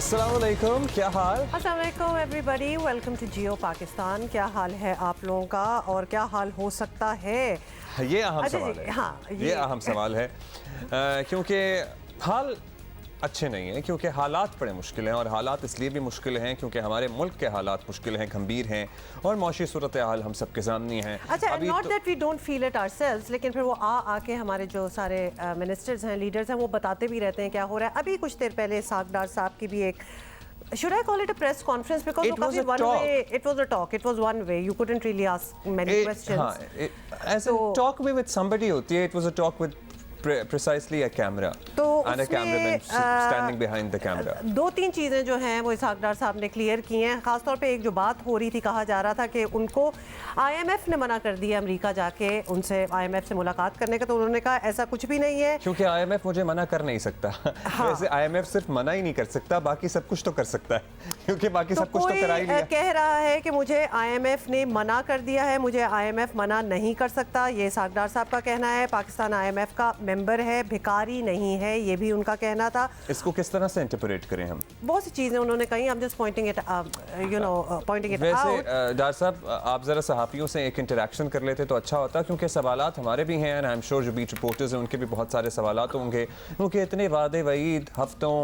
अस्सलाम वालेकुम, क्या हाल? अस्सलाम वालेकुम एवरीबॉडी, वेलकम टू जियो पाकिस्तान। क्या हाल है आप लोगों का और क्या हाल हो सकता है? ये अहम सवाल है। हाँ, ये अहम सवाल है क्योंकि हाल अच्छे नहीं हैं, क्योंकि हालात बड़े मुश्किल हैं। और हालात इसलिए भी मुश्किल हैं क्योंकि हमारे मुल्क के हालात मुश्किल हैं, गंभीर हैं और मौशी सूरत हाल हम सबके सामने हैं। अच्छा, not that we don't feel it ourselves, लेकिन फिर वो आके हमारे जो सारे मिनिस्टर्स हैं, लीडर्स हैं, वो बताते भी रहते हैं क्या हो रहा है। अभी कुछ देर पहले सागदार साहब की भी एक should I call it a press conference because it was a talk. It was a talk. It was one way. You couldn't really ask many questions. As a talk with somebody होती है, it was a talk with precisely a camera and a cameraman standing behind the camera. दो तीन चीज़ें जो हैं वो इसहाकडार साहब ने क्लियर की हैं। ख़ासतौर पे एक जो बात हो रही थी, कहा जा रहा था कि उनको IMF ने मना कर दिया अमेरिका जाके उनसे IMF से मुलाकात करने का। तो उन्होंने कहा ऐसा कुछ भी नहीं है, क्योंकि IMF मुझे मना कर नहीं सकता। हाँ। वैसे IMF सिर्फ मना ही नहीं कर सकता, बाकी सब कुछ तो कर सकता है, क्योंकि बाकी सब कुछ तो करा ही लिया। कह रहा है कि मुझे IMF ने मना कर दिया है, मुझे IMF मना नहीं कर सकता। ये इसहाकडार साहब का कहना है। पाकिस्तान IMF का मेंबर है, भिखारी नहीं है, ये भी उनका कहना था। इसको किस तरह से इंटरप्रेट करें हम? बहुत सी चीजें उन्होंने कही, I'm just pointing it out। वैसे डार साहब, आप जरा सहाफियों से एक इंटरेक्शन कर लेते तो अच्छा होता, क्योंकि सवालात हमारे भी हैं। आई एम श्योर जो बीच रिपोर्टर्स हैं उनके भी बहुत सारे सवालात होंगे, क्योंकि इतने वादे वईद हफ्तों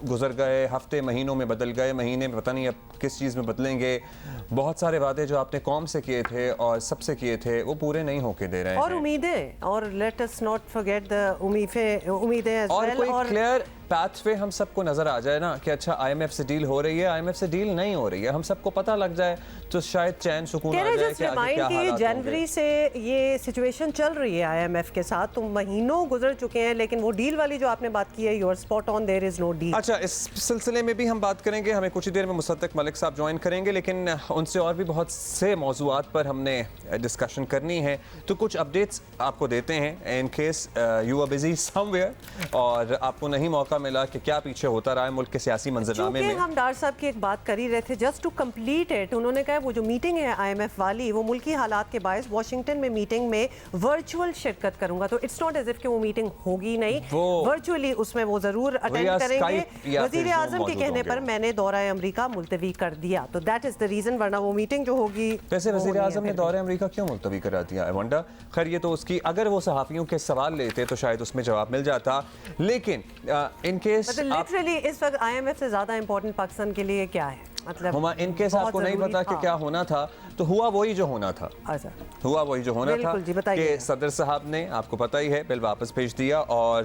गुजर गए, हफ्ते महीनों में बदल गए, महीने में पता नहीं अब किस चीज़ में बदलेंगे। बहुत सारे वादे जो आपने कौम से किए थे और सबसे किए थे वो पूरे नहीं होके दे रहे हैं। और उम्मीदें, और let us not forget the उम्मीदें एज और वेल। कोई क्लियर पाथवे हम सबको नजर आ जाए ना कि अच्छा IMF से डील हो रही है, IMF से डील नहीं हो रही है, हम सबको पता लग जाए तो शायद चैन सुकून आ जाए कि आगे क्या हालात जनवरी से ये सिचुएशन चल रही है IMF के साथ, तो महीनों गुजर चुके हैं, लेकिन वो डील वाली जो आपने बात की है, you are spot on, there is no deal. अच्छा, इस सिलसिले में भी हम बात करेंगे। हमें कुछ ही देर में मुसद्दक मलिक साहब ज्वाइन करेंगे, लेकिन उनसे और भी बहुत से मौज़ूआत पर हमने डिस्कशन करनी है। तो कुछ अपडेट्स आपको देते हैं in case you are busy somewhere और आपको नहीं मौका मिला कि क्या पीछे होता रहा है मुल्क के सियासी मंजरनामे में। हम डार साहब की एक बात कर ही रहे थे, जस्ट टू कंप्लीट इट। उन्होंने कहा वो जो मीटिंग है IMF वाली, वो मुल्की हालात के बायस वॉशिंगटन में मीटिंग में वर्चुअल शिरकत करूंगा। तो इट्स नॉट एज इफ कि वो मीटिंग होगी नहीं, वर्चुअली उसमें वो जरूर अटेंड करेंगे। वजीर आजम के कहने पर मैंने दौरा अमरीका मुलतवी कर दिया, तो दैट इज द रीजन, वरना वो मीटिंग जो होगी। वैसे वजीर आजम ने दौरा अमरीका क्यों मुलतवी करा दिया? I wonder. खैर, ये तो उसकी, अगर वो सहाफियों के सवाल लेते तो शायद उसमें जवाब मिल जाता, लेकिन इन केस लिटरली इस वक्त IMF से ज्यादा इंपॉर्टेंट पाकिस्तान के लिए क्या है? मतलब इन केस आपको नहीं पता कि क्या होना था, तो हुआ वही जो होना था। अच्छा, हुआ वही जो होना था कि सदर साहब ने, आपको पता ही है, बिल वापस भेज दिया और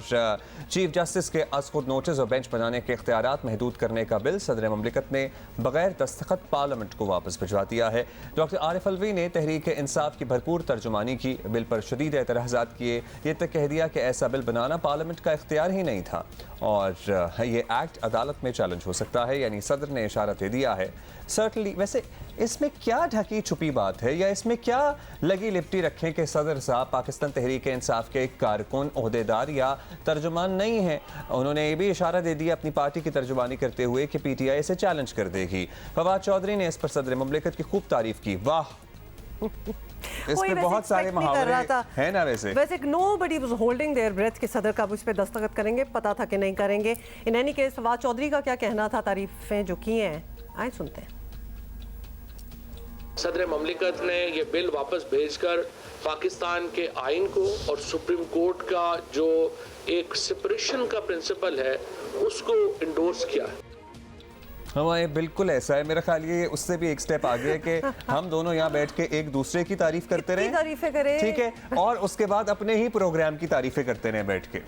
चीफ जस्टिस के अज़ खुद नोटिस और बेंच बनाने के इख्तियारात महदूद करने का बिल सदर ममलिकत ने बगैर दस्तखत पार्लियामेंट को वापस भिजवा दिया है। डॉक्टर आरिफ अलवी ने तहरीक इंसाफ की भरपूर तर्जुमानी की, बिल पर शदीद एतराज़ात किए, ये तक कह दिया कि ऐसा बिल बनाना पार्लियामेंट का इख्तियार ही नहीं था और ये एक्ट अदालत में चैलेंज हो सकता है, यानी सदर ने इशारा दे दिया है। सर्टनली, वैसे इसमें क्या ढकी छुपी बात है या इसमें क्या लगी लिपटी रखें कि सदर साहब पाकिस्तान तहरीक इंसाफ के कारकुन, ओहदेदार या तर्जुमान नहीं हैं? उन्होंने ये भी इशारा दे दिया अपनी पार्टी की तर्जुमानी करते हुए कि PTI इसे चैलेंज कर देगी। फवाद चौधरी ने इस पर सदर ममलिकत की खूब तारीफ की। वाह, इस पे बहुत सारे मुहावरे हैं ना। वैसे nobody was holding their breath कि सदर का उस पे दस्तखत करेंगे, पता था कि नहीं करेंगे। In any case Fawad Chaudhry का क्या कहना था, तारीफें जो की हैं, आए सुनते हैं। सदर ममलिकत ने ये बिल वापस भेजकर पाकिस्तान के आइन को और सुप्रीम कोर्ट का जो एक सेपरेशन का प्रिंसिपल है उसको इंडोर्स किया है। हमारे बिल्कुल ऐसा है, मेरा ख्याल ये उससे भी एक स्टेप आगे है कि हम दोनों यहाँ बैठ के एक दूसरे की तारीफ करते रहे, तारीफें करें, ठीक है, और उसके बाद अपने ही प्रोग्राम की तारीफें करते रहे बैठ के।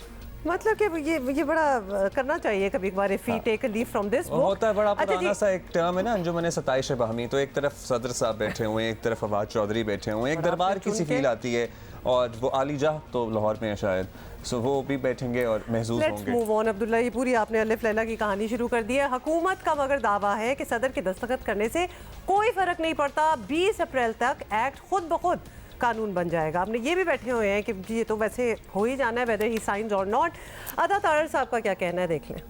मतलब कि ये बड़ा करना चाहिए कभी कभार, if we take a leaf from this book. होता है बड़ा पुराना सा एक टर्म है ना, अंजुमन सताइश बाहमी। तो एक तरफ सदर साहब बैठे हुए हैं, एक तरफ फवाद चौधरी बैठे हुए हैं, एक दरबार की सी फील आती है। और वो आली जाह तो लाहौर में है शायद, सो वो भी बैठेंगे और महसूस होंगे। Let's move on. अब्दुल्ला, ये पूरी आपने अलिफ लैला की कहानी शुरू कर दी है। हुकूमत का मगर दावा है कि सदर के दस्तखत करने से कोई फर्क नहीं पड़ता, 20 अप्रैल तक एक्ट खुद ब खुद कानून बन जाएगा। आपने ये भी बैठे हुए हैं कि ये तो वैसे हो ही जाना है, वेदर ही साइंस और नॉट। अदा तारर साहब का क्या कहना है, देख लें।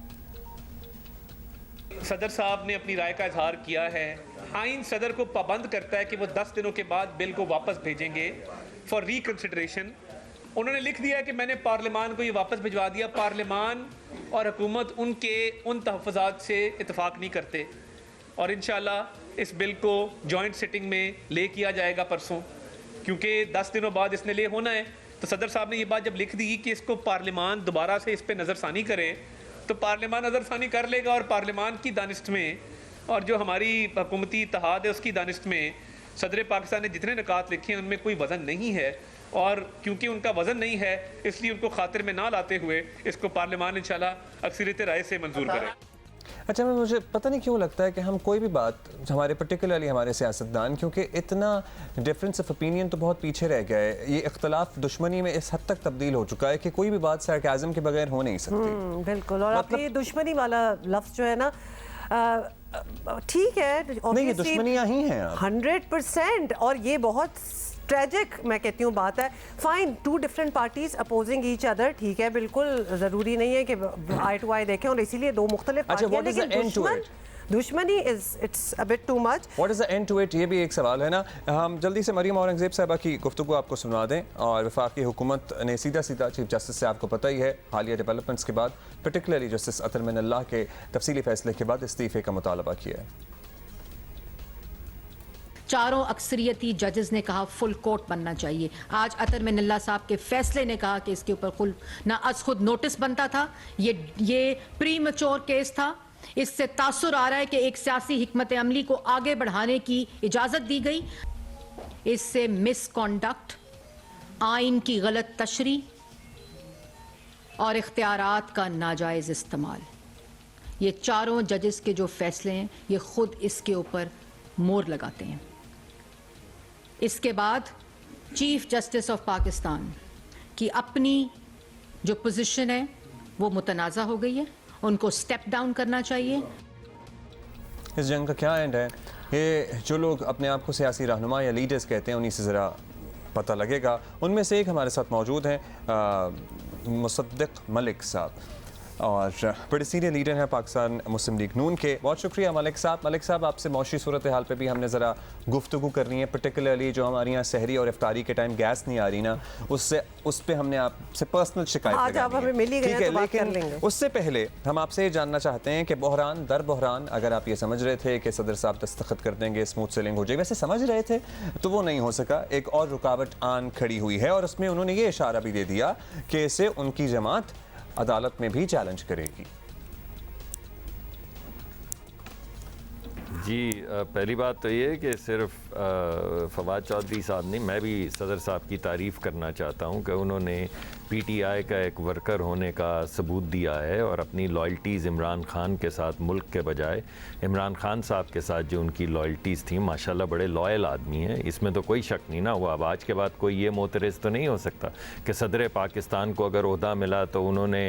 सदर साहब ने अपनी राय का इजहार किया है। आइन सदर को पाबंद करता है कि वो 10 दिनों के बाद बिल को वापस भेजेंगे फॉर रिकंसिडरेशन। उन्होंने लिख दिया कि मैंने पार्लियामान को ये वापस भिजवा दिया। पार्लियामान और हुकूमत उन तहफ़्फ़ुज़ात से इत्तेफाक नहीं करते और इंशाल्लाह इस बिल को जॉइंट सिटिंग में ले किया जाएगा परसों, क्योंकि 10 दिनों बाद इसने ले होना है। तो सदर साहब ने ये बात जब लिख दी कि इसको पार्लियामान दोबारा से इस पर नज़रसानी करे, तो पार्लियामान नज़रसानी कर लेगा और पार्लियामान की दानिश्त में और जो हमारी हुकूमती इत्तेहाद है उसकी दानिश्त में सदर पाकिस्तान ने जितने निकात लिखे हैं उनमें कोई वज़न नहीं है, और क्योंकि उनका वज़न नहीं है इसलिए उनको खातिर में ना लाते हुए इसको पार्लियामान इंशाल्लाह अक्सरियत राय से मंजूर करे। अच्छा, मुझे पता नहीं क्यों लगता है कि हम कोई भी बात हमारे पर्टिकुलरली हमारे सियासतदान, क्योंकि इतना डिफरेंस ऑफ ओपिनियन तो बहुत पीछे रह गया है, ये इख्तलाफ दुश्मनी में इस हद तक तब्दील हो चुका है कि कोई भी बात सरकाज़म के बगैर हो नहीं सकती। बिल्कुल। और आपने ये दुश्मनी वाला लफ्ज़ जो है ना, ठीक है, नहीं ये दुश्मनियाँ ही हैं 100%, और ये बहुत ट्रेजिक मैं कहती हूँ बात है। Fine, 2 different parties opposing each other, ठीक है, बिल्कुल ज़रूरी नहीं है कि आई टू आई देखें, और इसीलिए 2 मुख्तलिफ पार्टियां, लेकिन दुश्मनी it's a bit too much. What is the end to it, ये भी एक सवाल है ना। हम जल्दी से मरियम औरंगज़ेब साहिबा की गुफ्तगू आपको सुना दें। और वफाकी हुकूमत ने सीधा चीफ जस्टिस से, आपको पता ही है, हालिया डेवलपमेंट्स के बाद पर्टिकुलरली जस्टिस अतर मिनल्लाह के तफसीली फैसले के बाद इस्तीफ़े का मुतालबा किया है। चारों अक्सरियती जजेस ने कहा फुल कोर्ट बनना चाहिए। आज अतर मिनल्लाह साहब के फैसले ने कहा कि इसके ऊपर खुद ना अज खुद नोटिस बनता था, ये प्री मैच्योर केस था। इससे तासुर आ रहा है कि एक सियासी हिकमत अमली को आगे बढ़ाने की इजाजत दी गई। इससे मिसकॉन्डक्ट, आइन की गलत तशरी और इख्तियारात का नाजायज इस्तेमाल, ये चारों जजेस के जो फैसले हैं ये खुद इसके ऊपर मोहर लगाते हैं। इसके बाद चीफ जस्टिस ऑफ पाकिस्तान की अपनी जो पोजीशन है वो मुतनाज़ा हो गई है, उनको स्टेप डाउन करना चाहिए। इस जंग का क्या एंड है, ये जो लोग अपने आप को सियासी रहनुमा या लीडर्स कहते हैं उन्हीं से ज़रा पता लगेगा। उनमें से एक हमारे साथ मौजूद हैं मुसद्दिक मलिक साहब, और बड़े सीनियर लीडर हैं पाकिस्तान मुस्लिम लीग नून के। बहुत शुक्रिया मलिक साहब, आपसे मौशी सूरत हाल पे भी हमने ज़रा गुफ्तगू करनी है, पर्टिकुलरली जो हमारे यहाँ सहरी और इफ्तारी के टाइम गैस नहीं आ रही ना, उस पे हमने आपसे पर्सनल शिकायत आज आप हमें मिल ही गए तो बात कर लेंगे। उससे पहले हम आपसे ये जानना चाहते हैं कि बहरान दर बहरान, अगर आप ये समझ रहे थे कि सदर साहब दस्तखत कर देंगे स्मूथ सेलिंग हो जाएगी, वैसे समझ रहे थे तो वो नहीं हो सका। एक और रुकावट आन खड़ी हुई है और उसमें उन्होंने ये इशारा भी दे दिया कि इसे उनकी जमात अदालत में भी चैलेंज करेगी। जी, पहली बात तो ये कि सिर्फ फवाद चौधरी साहब नहीं, मैं भी सदर साहब की तारीफ़ करना चाहता हूँ कि उन्होंने पीटीआई का एक वर्कर होने का सबूत दिया है और अपनी लॉयल्टीज़ इमरान खान के साथ मुल्क के बजाय इमरान खान साहब के साथ जो उनकी लॉयल्टीज़ थी, माशाल्लाह बड़े लॉयल आदमी हैं, इसमें तो कोई शक नहीं ना हुआ। अब आज के बाद कोई ये मोतरज़ तो नहीं हो सकता कि सदर पाकिस्तान को अगर ओहदा मिला तो उन्होंने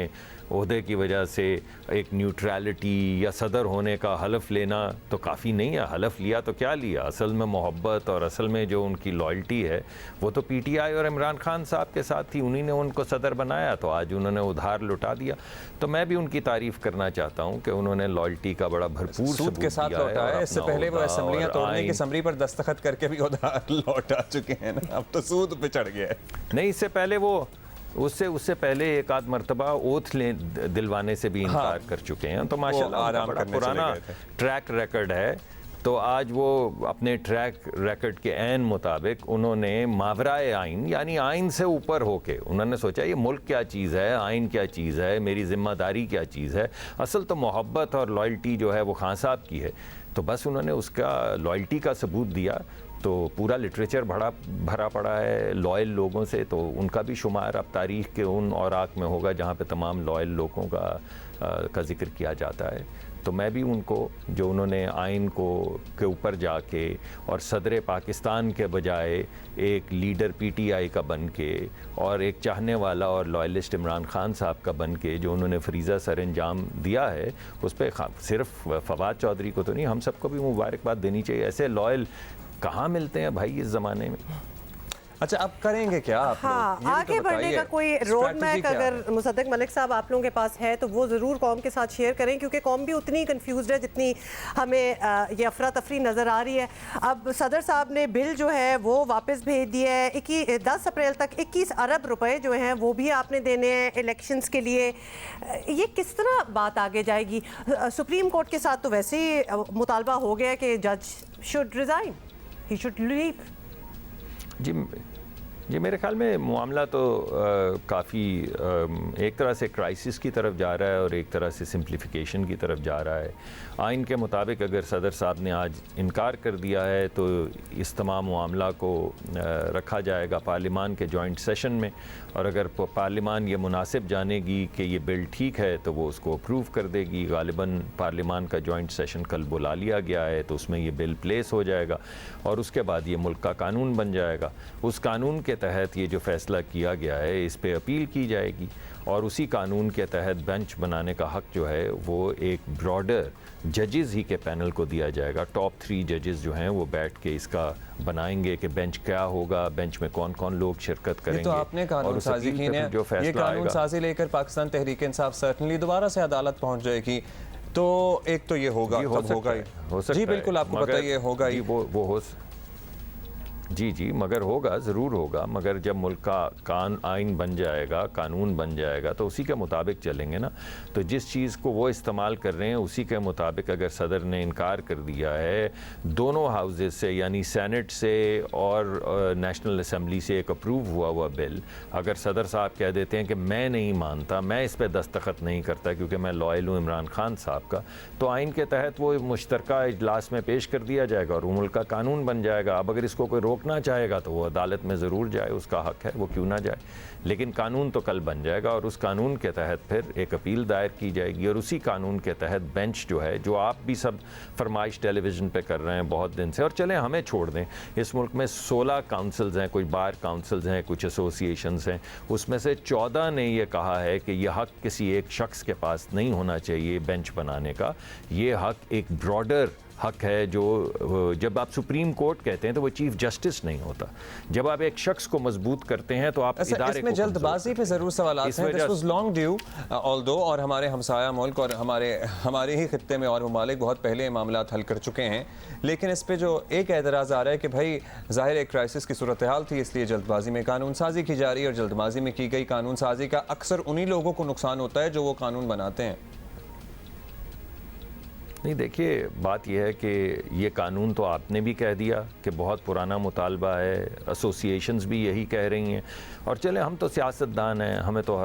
ओहदे की वजह से एक न्यूट्रलिटी या सदर होने का हलफ लेना तो काफ़ी नहीं है। हलफ लिया तो क्या लिया, असल में मोहब्बत और असल में जो उनकी लॉयल्टी है वो तो पीटीआई और इमरान खान साहब के साथ थी, उन्हीं ने उनको सदर बनाया, तो आज उन्होंने उधार लुटा दिया। तो मैं भी उनकी तारीफ़ करना चाहता हूँ कि उन्होंने लॉयल्टी का बड़ा भरपूर सूद के साथ लौटा है। इससे पहले वो असेंबलियां तोड़ने की समरी पर दस्तखत करके भी उधार लौटा चुके हैं ना, अब तो सूद पे चढ़ गया है। नहीं, इससे पहले वो उससे पहले एक आध मरतबा ओथ दिलवाने से भी इनकार कर चुके हैं। तो माशाल्लाह बड़ा पुराना ट्रैक रिकॉर्ड है। तो आज वो अपने ट्रैक रिकॉर्ड के ऐन मुताबिक उन्होंने मावराए आइन, यानी आइन से ऊपर होके उन्होंने सोचा ये मुल्क क्या चीज़ है, आइन क्या चीज़ है, मेरी ज़िम्मेदारी क्या चीज़ है। असल तो मोहब्बत और लॉयल्टी जो है वो खान साहब की है, तो बस उन्होंने उसका लॉयल्टी का सबूत दिया। तो पूरा लिटरेचर भरा पड़ा है लॉयल लोगों से, तो उनका भी शुमार अब तारीख़ के उन औराक में होगा जहाँ पे तमाम लॉयल लोगों का जिक्र किया जाता है। तो मैं भी उनको, जो उन्होंने आइन के ऊपर जाके और सदर पाकिस्तान के बजाय एक लीडर पीटीआई का बन के और एक चाहने वाला और लॉयलिस्ट इमरान खान साहब का बन के जो उन्होंने फरीज़ा सर अंजाम दिया है, उस पर सिर्फ फवाद चौधरी को तो नहीं, हम सबको भी मुबारकबाद देनी चाहिए। ऐसे लॉयल कहाँ मिलते हैं भाई इस ज़माने में। अच्छा, अब करेंगे क्या आप लोग? हाँ, ये भी तो आगे बढ़ने बताइए। का कोई रोड स्ट्रैटेजी मैप क्या अगर है? मुसद्दक मलिक साहब आप लोगों के पास है तो वो ज़रूर कौम के साथ शेयर करें, क्योंकि कौम भी उतनी कंफ्यूज्ड है जितनी हमें ये अफरा तफरी नज़र आ रही है। अब सदर साहब ने बिल जो है वो वापस भेज दिया है। 10 अप्रैल तक 21 अरब रुपए जो हैं वो भी आपने देने हैं इलेक्शंस के लिए। ये किस तरह बात आगे जाएगी? सुप्रीम कोर्ट के साथ तो वैसे ही मुतालबा हो गया कि जज should resign, he should leave. जी मेरे ख्याल में मामला तो काफ़ी एक तरह से क्राइसिस की तरफ जा रहा है और एक तरह से सिंप्लीफिकेशन की तरफ जा रहा है। आइन के मुताबिक अगर सदर साहब ने आज इनकार कर दिया है तो इस तमाम मामला को रखा जाएगा पार्लिमान के जॉइंट सेशन में, और अगर पार्लिमान ये मुनासिब जानेगी कि ये बिल ठीक है तो वो उसको अप्रूव कर देगी। गालिबन पार्लिमान का जॉइंट सेशन कल बुला लिया गया है तो उसमें ये बिल प्लेस हो जाएगा और उसके बाद ये मुल्क का कानून बन जाएगा। उस कानून के तहत ये जो फ़ैसला किया गया है इस पे अपील की जाएगी और उसी कानून के तहत बेंच बनाने का हक़ जो है वो एक ब्रॉडर जजेस ही के पैनल को दिया जाएगा। टॉप 3 जजेस जो हैं वो बैठ के इसका बनाएंगे कि बेंच क्या होगा, बेंच में कौन कौन लोग शिरकत करेंगे। तो आपने कानून साजी की है, ये कानून साजी लेकर पाकिस्तान तहरीक इंसाफ सर्टनली दोबारा से अदालत पहुंच जाएगी तो एक तो ये होगा, तब होगा ही। जी बिल्कुल, आपको बताइए होगा ही वो जी मगर होगा, ज़रूर होगा, मगर जब मुल्क का आइन बन जाएगा, कानून बन जाएगा तो उसी के मुताबिक चलेंगे ना। तो जिस चीज़ को वो इस्तेमाल कर रहे हैं उसी के मुताबिक अगर सदर ने इनकार कर दिया है दोनों हाउसेस से, यानी सेनेट से और नेशनल असम्बली से एक अप्रूव हुआ बिल, अगर सदर साहब कह देते हैं कि मैं नहीं मानता, मैं इस पर दस्तखत नहीं करता क्योंकि मैं लॉयल हूँ इमरान खान साहब का, तो आइन के तहत वो मुश्तरका इजलास में पेश कर दिया जाएगा और वो मुल्क का कानून बन जाएगा। अब अगर इसको कोई रोकना चाहेगा तो वो अदालत में ज़रूर जाए, उसका हक है, वो क्यों ना जाए, लेकिन कानून तो कल बन जाएगा और उस कानून के तहत फिर एक अपील दायर की जाएगी और उसी कानून के तहत बेंच जो है, जो आप भी सब फरमाइश टेलीविज़न पे कर रहे हैं बहुत दिन से, और चलें हमें छोड़ दें, इस मुल्क में 16 काउंसिल्स हैं, कुछ बार काउंसिल्स हैं, कुछ एसोसिएशंस हैं, उसमें से 14 ने ये कहा है कि यह हक किसी एक शख्स के पास नहीं होना चाहिए बेंच बनाने का, ये हक एक ब्रॉडर हक है। जो जब आप सुप्रीम कोर्ट कहते हैं तो वो चीफ जस्टिस नहीं होता, जब आप एक शख्स को मजबूत करते हैं तो आप इदारे इसमें जल्दबाजी पे जरूर सवाल आते हैं। This was long due although, और हमारे हमसाया मुल्क और हमारे ही खित्ते में और ममालिक बहुत पहले ये मामला हल कर चुके हैं, लेकिन इस पे जो एक एतराज़ आ रहा है कि भाई ज़ाहिर एक क्राइसिस की सूरत हाल थी इसलिए जल्दबाजी में कानून साजी की जा रही है, और जल्दबाजी में की गई कानून साजी का अक्सर उन्हीं लोगों को नुकसान होता है जो वो कानून बनाते हैं। नहीं, देखिए बात यह है कि ये कानून तो आपने भी कह दिया कि बहुत पुराना मुतालबा है, एसोसिएशंस भी यही कह रही हैं, और चले हम तो सियासतदान हैं, हमें तो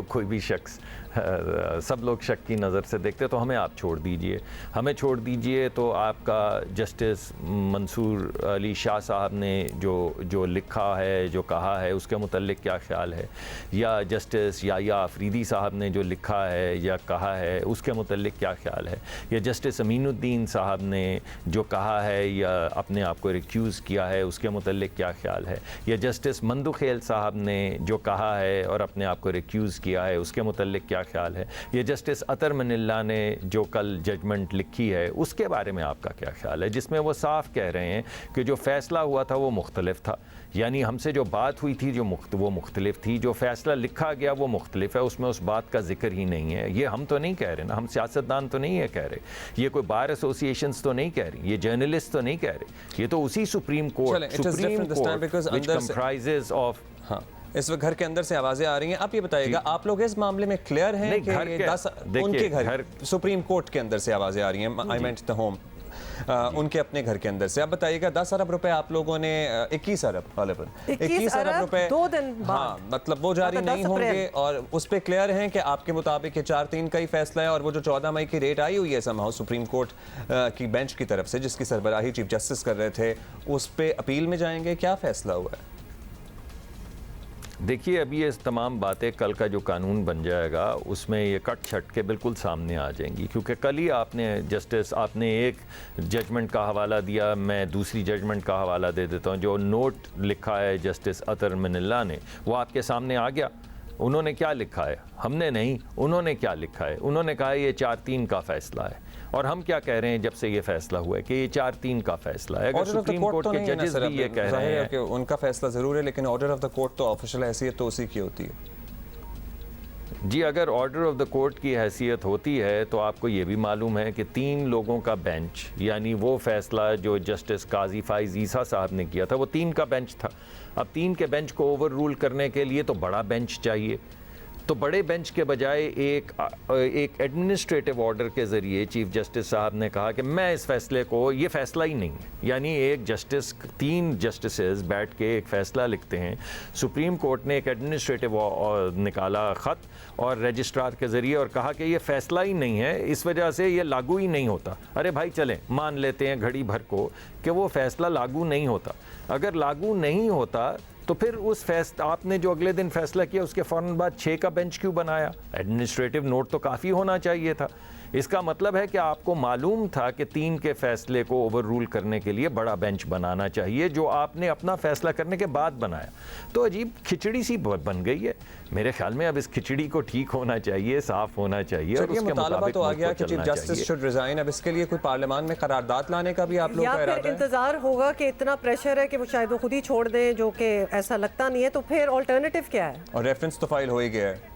कोई भी शख्स सब लोग शक की नज़र से देखते, तो हमें आप छोड़ दीजिए, हमें छोड़ दीजिए। तो आपका जस्टिस मंसूर अली शाह साहब ने जो लिखा है, जो कहा है, उसके मुतल्लिक क्या ख्याल है, या जस्टिस या आफरीदी साहब ने जो लिखा है या कहा है उसके मुतल्लिक क्या ख्याल है, या जस्टिस अमीनुद्दीन साहब ने जो कहा है या अपने आप को रिक्यूज़ किया है उसके मुतल्लिक क्या ख्याल है, या जस्टिस मंदुखेल साहब ने जो कहा है और अपने आप को रिक्यूज़ किया है उसके मुतल्लिक क्या ख्याल है, ये जस्टिस अतर मनिल्ला ने जो कल जजमेंट लिखी है उसके बारे में आपका क्या ख्याल है, जिसमें वो साफ कह रहे हैं कि जो फ़ैसला हुआ था वो मुख्तलिफ था, यानी हमसे जो बात हुई थी वो मुख्तलिफ थी, जो फ़ैसला लिखा गया वो मुख्तलिफ है, उसमें उस बात का जिक्र ही नहीं है। ये हम तो नहीं कह रहे ना, हम सियासतदान तो नहीं है कह रहे, ये कोई बार एसोसिएशंस तो नहीं कह रही, ये जर्नलिस्ट तो नहीं कह रहे, ये तो उसी supreme court which comprises of. हाँ, इस वक्त घर के अंदर से आवाजें आ रही हैं। आप ये बताइएगा, आप लोग इस मामले में क्लियर हैं कि उनके घर सुप्रीम कोर्ट के अंदर से आवाजें आ रही हैं, आई मेंट द होम, उनके अपने घर के अंदर से। आप बताइएगा 10 अरब रुपए आप लोगों ने 21 अरब 21 अरब रुपए 2 दिन बाद, हाँ, मतलब वो जारी नहीं होंगे, और उस पे क्लियर हैं कि आपके मुताबिक 4-3 का ही फैसला है, और वो जो 14 मई की डेट आई हुई है समहाउ सुप्रीम कोर्ट की बेंच की तरफ से जिसकी सरबराही चीफ जस्टिस कर रहे थे, उस पे अपील में जाएंगे, क्या फैसला हुआ है? देखिए, अभी ये तमाम बातें कल का जो कानून बन जाएगा उसमें ये कट छट के बिल्कुल सामने आ जाएंगी, क्योंकि कल ही आपने एक जजमेंट का हवाला दिया, मैं दूसरी जजमेंट का हवाला दे देता हूँ। जो नोट लिखा है जस्टिस अतर मनिल्ला ने वो आपके सामने आ गया। उन्होंने क्या लिखा है, हमने नहीं, उन्होंने क्या लिखा है, उन्होंने कहा है ये 4-3 का फ़ैसला है, और हम क्या कह रहे हैं जब से ये फैसला हुआ है कि ये 4-3 का फैसला है। अगर सुप्रीम कोर्ट के जजेस भी ये कह रहे हैं कि उनका फैसला ज़रूर है, लेकिन ऑर्डर ऑफ द कोर्ट तो ऑफिशियल हैसियत तो उसी की होती है। जी, अगर ऑर्डर ऑफ द कोर्ट की हैसियत होती है तो आपको ये भी मालूम है कि 3 लोगों का बेंच, यानी वो फैसला जो जस्टिस काजी फाइज ईसा साहब ने किया था, वो 3 का बेंच था। अब 3 के बेंच को ओवर रूल करने के लिए तो बड़ा बेंच चाहिए। तो बड़े बेंच के बजाय एक एडमिनिस्ट्रेटिव ऑर्डर के ज़रिए चीफ जस्टिस साहब ने कहा कि मैं इस फैसले को, ये फैसला ही नहीं है, यानी एक जस्टिस 3 जस्टिसेस बैठ के एक फ़ैसला लिखते हैं। सुप्रीम कोर्ट ने एक एडमिनिस्ट्रेटिव निकाला ख़त और रजिस्ट्रार के ज़रिए और कहा कि ये फ़ैसला ही नहीं है, इस वजह से ये लागू ही नहीं होता। अरे भाई चलें, मान लेते हैं घड़ी भर को कि वो फ़ैसला लागू नहीं होता। अगर लागू नहीं होता तो फिर उस फैसला, आपने जो अगले दिन फैसला किया उसके फ़ौरन बाद 6 का बेंच क्यों बनाया? एडमिनिस्ट्रेटिव नोट तो काफ़ी होना चाहिए था। इसका मतलब है कि आपको मालूम था कि 3 के फैसले को ओवर रूल करने के लिए बड़ा बेंच बनाना चाहिए, जो आपने अपना फैसला करने के बाद बनाया। तो अजीब खिचड़ी सी बन गई है। मेरे ख्याल में अब इस खिचड़ी को ठीक होना चाहिए, साफ होना चाहिए और उसके मुताबिक तो आ गया कि चीफ जस्टिस शुड रिजाइन। अब इसके लिए कोई पार्लियामान में करारदाद लाने का भी आप लोग का इरादा है? या फिर इंतजार होगा कि इतना प्रेशर है कि वो शायद वो खुद ही छोड़ दें, जो कि ऐसा लगता नहीं है, तो फिर ऑल्टरनेटिव क्या है? और रेफरेंस तो फाइल हो ही गया है।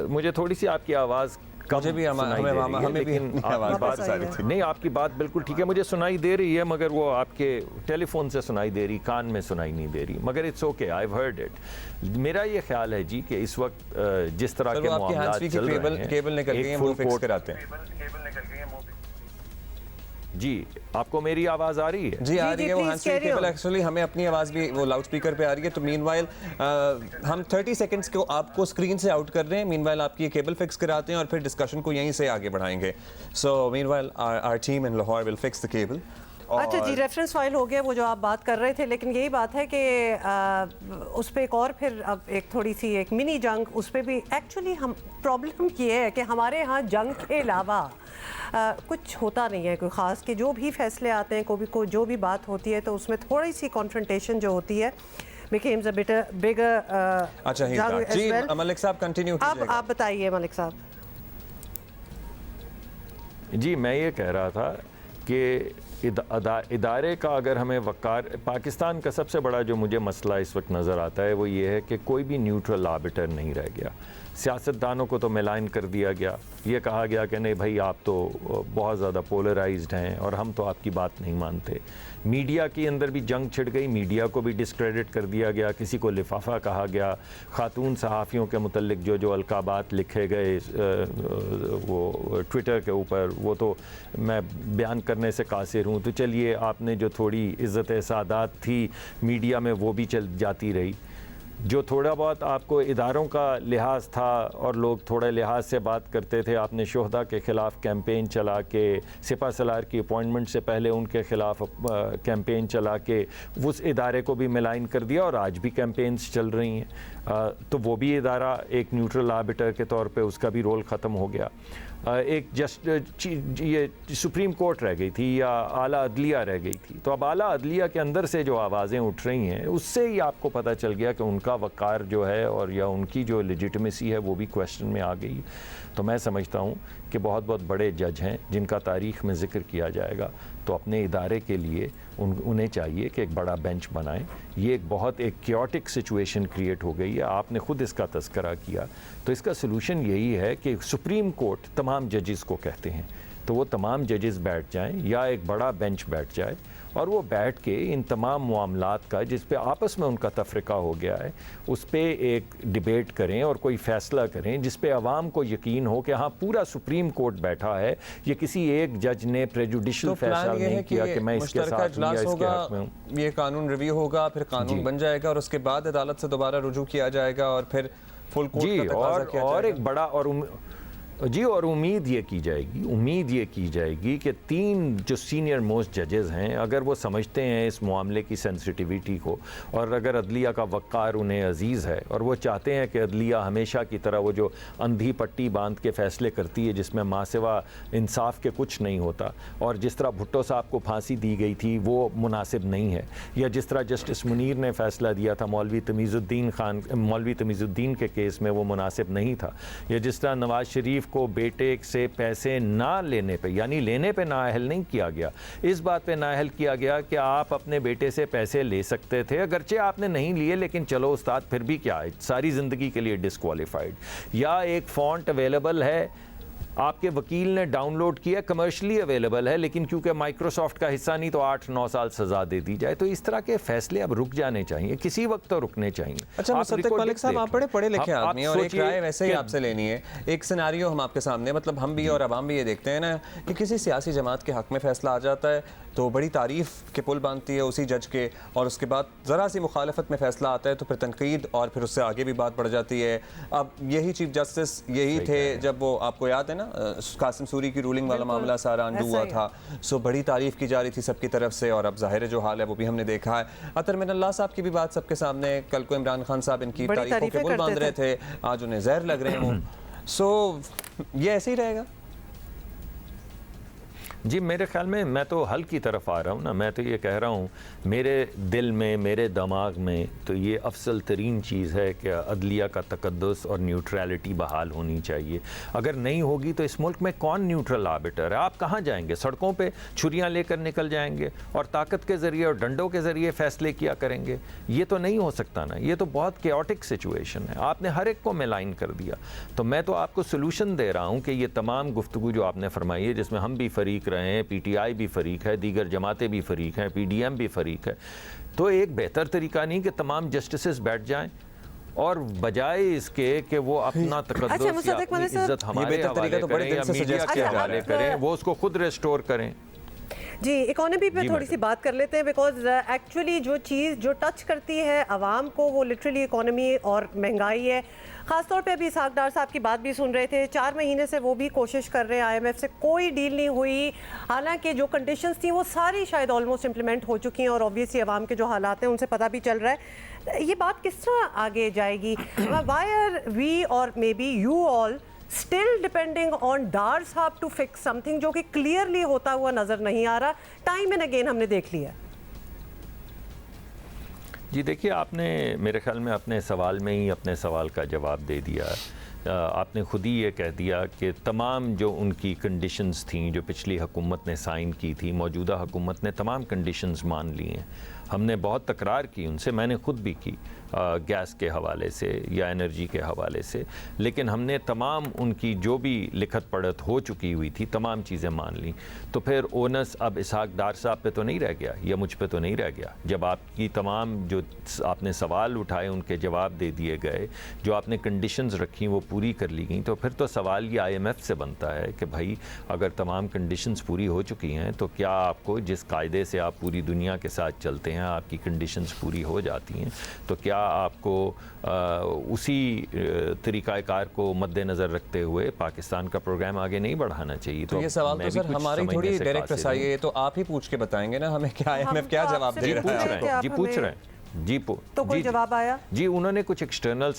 मुझे थोड़ी सी आपकी आवाज़ मुझे भी हमें भी आवाज़ बात सारी थी। नहीं, आपकी बात बिल्कुल ठीक है, मुझे सुनाई दे रही है, मगर वो आपके टेलीफोन से सुनाई दे रही, कान में सुनाई नहीं दे रही, मगर it's okay, I have heard it. मेरा ये ख्याल है जी कि इस वक्त जिस तरह के मामलात चल रहे हैं, केबल निकल गई है, वो फिक्स कराते हैं। जी, आपको मेरी आवाज़ आ रही है? जी आ रही है। वो हैंड्स फ्री केबल एक्चुअली हमें अपनी आवाज़ भी वो लाउड स्पीकर पे आ रही है। तो मीनवाइल हम 30 सेकंड्स को आपको स्क्रीन से आउट कर रहे हैं। मीनवाइल आपकी केबल फिक्स कराते हैं और फिर डिस्कशन को यहीं से आगे बढ़ाएंगे। So meanwhile our team in Lahore will fix the cable. अच्छा जी, रेफरेंस फाइल हो गया वो जो आप बात कर रहे थे, लेकिन यही बात है कि उस पर एक और फिर अब एक थोड़ी सी एक मिनी जंग उस पर भी एक्चुअली हम प्रॉब्लम ये है कि हमारे यहाँ जंग के अलावा कुछ होता नहीं है कोई ख़ास, कि जो भी फैसले आते हैं, कोई जो भी बात होती है तो उसमें थोड़ी सी कॉन्फ्रंटेशन जो होती है becomes a bit bigger jung as ji well। Malik साहब कंटिन्यू कीजिएगा। आप बताइए मलिक साहब। जी, मैं ये कह रहा था कि इदारे का अगर हमें वक़ार, पाकिस्तान का सबसे बड़ा जो मुझे मसला इस वक्त नज़र आता है वो ये है कि कोई भी न्यूट्रल आर्बिटर नहीं रह गया। सियासतदानों को तो मिलान कर दिया गया, ये कहा गया कि नहीं भाई आप तो बहुत ज़्यादा पोलराइज्ड हैं और हम तो आपकी बात नहीं मानते। मीडिया के अंदर भी जंग छिड़ गई, मीडिया को भी डिस्क्रेडिट कर दिया गया, किसी को लिफाफा कहा गया। खातून सहाफ़ियों के मुतल्लिक जो अलकाबात लिखे गए वो ट्विटर के ऊपर, वो तो मैं बयान करने से कासिर हूँ। तो चलिए, आपने जो थोड़ी इज़्ज़त सादात थी मीडिया में वो भी चल जाती रही। जो थोड़ा बहुत आपको इदारों का लिहाज था और लोग थोड़े लिहाज से बात करते थे, आपने शोहदा के ख़िलाफ़ कैंपेन चला के, सिपा सलार की अपॉइंटमेंट से पहले उनके ख़िलाफ़ कैंपेन चला के उस इदारे को भी मिलाइन कर दिया और आज भी कैंपेन्स चल रही हैं। तो वो भी इदारा एक न्यूट्रल आर्बिटर के तौर पे उसका भी रोल ख़त्म हो गया। एक ये सुप्रीम कोर्ट रह गई थी या आला अदलिया रह गई थी। तो अब आला अदलिया के अंदर से जो आवाज़ें उठ रही हैं उससे ही आपको पता चल गया कि उनका वक़ार जो है और या उनकी जो लेजिटिमेसी है वो भी क्वेश्चन में आ गई। तो मैं समझता हूँ कि बहुत बहुत बड़े जज हैं जिनका तारीख़ में ज़िक्र किया जाएगा, तो अपने इदारे के लिए उन्हें चाहिए कि एक बड़ा बेंच बनाएं। ये एक बहुत एक क्योटिक सिचुएशन क्रिएट हो गई है, आपने ख़ुद इसका तज़किरा किया। तो इसका सलूशन यही है कि सुप्रीम कोर्ट तमाम जजेस को कहते हैं, तो वो तमाम जजेस बैठ जाएं या एक बड़ा बेंच बैठ जाए और वो बैठ के इन तमाम मामलात का जिस पे आपस में उनका तफरीका हो गया है उस पर एक डिबेट करें और कोई फ़ैसला करें जिस पे अवाम को यकीन हो कि हाँ पूरा सुप्रीम कोर्ट बैठा है, ये किसी एक जज ने प्रेजुडिशियल फैसला नहीं किया कि मैं इसके साथ हूं या इसके हक में हूं। ये कानून रिव्यू होगा, फिर कानून बन जाएगा और उसके बाद अदालत से दोबारा रुजू किया जाएगा और फिर फुल कोर्ट का तकाज़ा किया जाएगा। और एक बड़ा और उम्मीद ये की जाएगी कि 3 जो सीनियर मोस्ट जजेस हैं अगर वो समझते हैं इस मामले की सेंसिटिविटी को और अगर अदलिया का वक़ार उन्हें अजीज़ है और वो चाहते हैं कि अदलिया हमेशा की तरह वो जो अंधी पट्टी बांध के फ़ैसले करती है जिसमें मासिवा इंसाफ के कुछ नहीं होता, और जिस तरह भुट्टो साहब को फांसी दी गई थी वो मुनासिब नहीं है, या जिस तरह जस्टिस मुनीर ने फ़ैसला दिया था मौलवी तमीज़ुद्दीन के केस में वो मुनासिब नहीं था, या जिस तरह नवाज़ शरीफ को बेटे से पैसे ना लेने पे, यानी लेने पे नाअहल नहीं किया गया, इस बात पे नाअहल किया गया कि आप अपने बेटे से पैसे ले सकते थे, अगरचे आपने नहीं लिए, लेकिन चलो उस्ताद फिर भी क्या है, सारी ज़िंदगी के लिए डिस्क्वालीफाइड। या एक फ़ॉन्ट अवेलेबल है, आपके वकील ने डाउनलोड किया, कमर्शियली अवेलेबल है, लेकिन क्योंकि माइक्रोसॉफ्ट का हिस्सा नहीं तो 8-9 साल सज़ा दे दी जाए। तो इस तरह के फैसले अब रुक जाने चाहिए, किसी वक्त तो रुकने चाहिए। अच्छा मुसद्दिक मलिक साहब, आप बड़े पढ़े लिखे आदमी और एक राय वैसे ही आपसे लेनी है। एक सिनेरियो हम आपके सामने, मतलब हम भी और अवाम भी ये देखते हैं ना कि किसी सियासी जमात के हक में फैसला आ जाता है तो बड़ी तारीफ के पुल बांधती है उसी जज के, और उसके बाद ज़रा सी मुखालफत में फैसला आता है तो फिर तनकीद और फिर उससे आगे भी बात बढ़ जाती है। अब यही चीफ जस्टिस यही थे जब वो, आपको याद है ना, कासिम सूरी की रूलिंग वाला मामला सारा अंडू हुआ था, सो बड़ी तारीफ की जा रही थी सबकी तरफ से, और अब जाहिर है जो हाल है वो भी हमने देखा है। अतर मिनल्लाह साहब की भी बात सबके सामने, कल को इमरान खान साहब इनकी तारीफों के पुल बांध रहे थे, आज उन्हें जहर लग रहे हों। सो ये ऐसे ही रहेगा? जी मेरे ख्याल में मैं तो हल की तरफ आ रहा हूँ ना। मैं तो ये कह रहा हूँ, मेरे दिल में, मेरे दिमाग में तो ये अफसल तरीन चीज़ है कि अदलिया का तकद्दुस और न्यूट्रलिटी बहाल होनी चाहिए। अगर नहीं होगी तो इस मुल्क में कौन न्यूट्रल आर्बिटर है? आप कहाँ जाएंगे? सड़कों पे छुरियाँ लेकर निकल जाएंगे और ताकत के ज़रिए और डंडों के ज़रिए फ़ैसले किया करेंगे? ये तो नहीं हो सकता ना। ये तो बहुत केओटिक सिचुएशन है। आपने हर एक को मेलाइन कर दिया। तो मैं तो आपको सोल्यूशन दे रहा हूँ कि ये तमाम गुफ्तगू जो आपने फरमाई है, जिसमें हम भी फरीक रहे हैं, PTI भी फरीक है, दीगर जमातें भी फरीक हैं, PDM भी फरीक है, तो एक बेहतर तरीका नहीं कि तमाम जस्टिसेस बैठ जाएं और बजाय इसके कि वो अपना तकद्दुस या अपनी इज्जत हमारे हवाले करें या मीडिया के हवाले करें, वो उसको खुद रेस्टोर करें। जी इकोनॉमी पे थोड़ी सी बात कर लेते हैं, बिकॉज एक्चुअली जो चीज़ जो टच करती है आवाम को वो लिटरली इकोनॉमी और महंगाई है। ख़ासतौर पे अभी इसहाक डार साहब की बात भी सुन रहे थे, 4 महीने से वो भी कोशिश कर रहे हैं, IMF से कोई डील नहीं हुई, हालांकि जो कंडीशंस थी वो सारी शायद ऑलमोस्ट इम्प्लीमेंट हो चुकी हैं और ऑब्वियसली आवाम के जो हालात हैं उनसे पता भी चल रहा है। ये बात किस तरह आगे जाएगी? वाई आर वी और maybe you all still depending on Dar साहब टू फिक्स समथिंग जो कि क्लियरली होता हुआ नज़र नहीं आ रहा? टाइम एंड अगेन हमने देख लिया। जी देखिए, आपने मेरे ख्याल में अपने सवाल में ही अपने सवाल का जवाब दे दिया। आपने खुद ही ये कह दिया कि तमाम जो उनकी कंडीशंस थीं जो पिछली हुकूमत ने साइन की थी, मौजूदा हुकूमत ने तमाम कंडीशंस मान ली हैं। हमने बहुत तकरार की उनसे, मैंने खुद भी की, गैस के हवाले से या एनर्जी के हवाले से, लेकिन हमने तमाम उनकी जो भी लिखत पढ़त हो चुकी हुई थी तमाम चीज़ें मान ली। तो फिर ओनस अब इसहाक डार साहब पे तो नहीं रह गया या मुझ पे तो नहीं रह गया। जब आपकी तमाम जो आपने सवाल उठाए उनके जवाब दे दिए गए, जो आपने कंडीशंस रखी वो पूरी कर ली गई, तो फिर तो सवाल ये IMF से बनता है कि भाई अगर तमाम कंडीशंस पूरी हो चुकी हैं तो क्या आपको, जिस कायदे से आप पूरी दुनिया के साथ चलते हैं, आपकी कंडीशंस पूरी हो जाती हैं, तो क्या आपको उसी तरीक़ाकार को मद्देनज़र रखते हुए पाकिस्तान का प्रोग्राम आगे नहीं बढ़ाना चाहिए? तो ये सवाल तो सर हमारी थोड़ी डायरेक्ट रसाई है, तो आप ही पूछ के बताएंगे ना हमें क्या IMF क्या जवाब दे रहा है? जी पूछ रहे हैं जी। तो कोई जवाब आया? जी उन्होंने कुछ एक्सटर्नल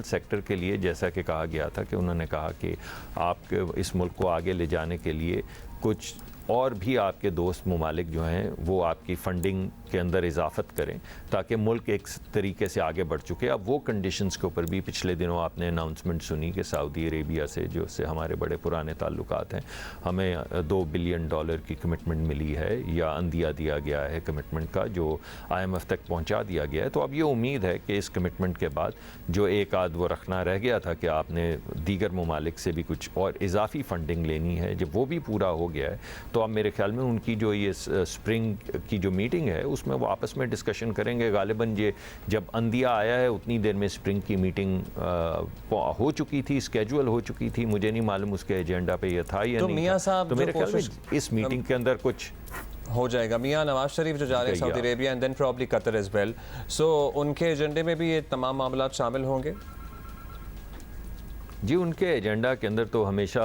सेक्टर के लिए, जैसा कि कहा गया था कि उन्होंने कहा कि आप इस मुल्क को आगे ले जाने के लिए कुछ और भी आपके दोस्त ममालिक जो हैं वो आपकी फ़ंडिंग के अंदर इजाफत करें ताकि मुल्क एक तरीके से आगे बढ़ चुके। अब वो कंडीशंस के ऊपर भी पिछले दिनों आपने अनाउंसमेंट सुनी कि सऊदी अरेबिया से, जो से हमारे बड़े पुराने ताल्लुकात हैं, हमें $2 बिलियन की कमिटमेंट मिली है या अंदिया दिया गया है कमिटमेंट का, जो IMF तक पहुँचा दिया गया है। तो अब ये उम्मीद है कि इस कमिटमेंट के बाद जो एक आध वो रखना रह गया था कि आपने दीगर ममालिक से भी कुछ और इजाफी फ़ंडिंग लेनी है, जब वो भी पूरा हो गया है तो अब मेरे ख्याल में उनकी जो ये स्प्रिंग की जो मीटिंग है उसमें वो आपस में डिस्कशन करेंगे। गालिबन ये जब अंदिया आया है उतनी देर में स्प्रिंग की मीटिंग हो चुकी थी, स्केजुअल हो चुकी थी। मुझे नहीं मालूम उसके एजेंडा पे ये था या नहीं था। तो मेरे ख्याल में इस मीटिंग के अंदर कुछ हो जाएगा। मियां नवाज शरीफ जो जा रहे हैं Saudi Arabia and then probably Qatar as well, so उनके एजेंडे में भी ये तमाम मामला शामिल होंगे? जी उनके एजेंडा के अंदर तो हमेशा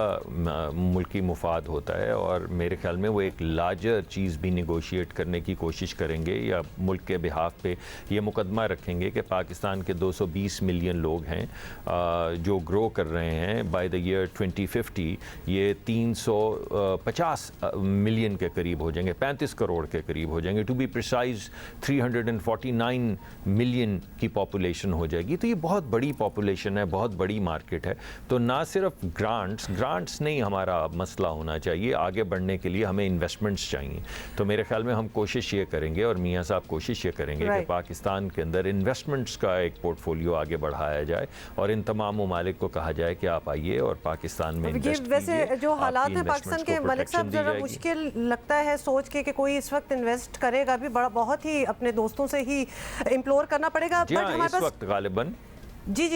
मुल्की मुफाद होता है और मेरे ख्याल में वो एक लार्जर चीज़ भी निगोशिएट करने की कोशिश करेंगे या मुल्क के बिहाफ पे ये मुकदमा रखेंगे कि पाकिस्तान के 220 मिलियन लोग हैं जो ग्रो कर रहे हैं। बाय द ईयर 2050 ये 350 मिलियन के करीब हो जाएंगे, 35 करोड़ के करीब हो जाएंगे। टू बी प्रिसाइज 349 मिलियन की पॉपुलेशन हो जाएगी। तो ये बहुत बड़ी पॉपुलेशन है, बहुत बड़ी मार्केट है तो ना सिर्फ ग्रांट्स नहीं हमारा मसला होना चाहिए, आगे बढ़ने के लिए हमें इन्वेस्टमेंट्स चाहिए। तो मेरे ख्याल में हम कोशिश ये करेंगे और मियाँ साहब कोशिश ये करेंगे कि पाकिस्तान के अंदर इन्वेस्टमेंट्स का एक पोर्टफोलियो आगे बढ़ाया जाए और इन तमाम ममालिक को कहा जाए कि आप आइए और पाकिस्तान में इन्वेस्ट कीजिए। वैसे जो हालात हैं पाकिस्तान के, मलिक साहब जरा मुश्किल लगता है सोच के कि कोई इस वक्त इन्वेस्ट करेगा भी, बड़ा बहुत ही अपने दोस्तों से ही इम्प्लोर करना पड़ेगा। बट हमारे पास वक्त गालिबन जी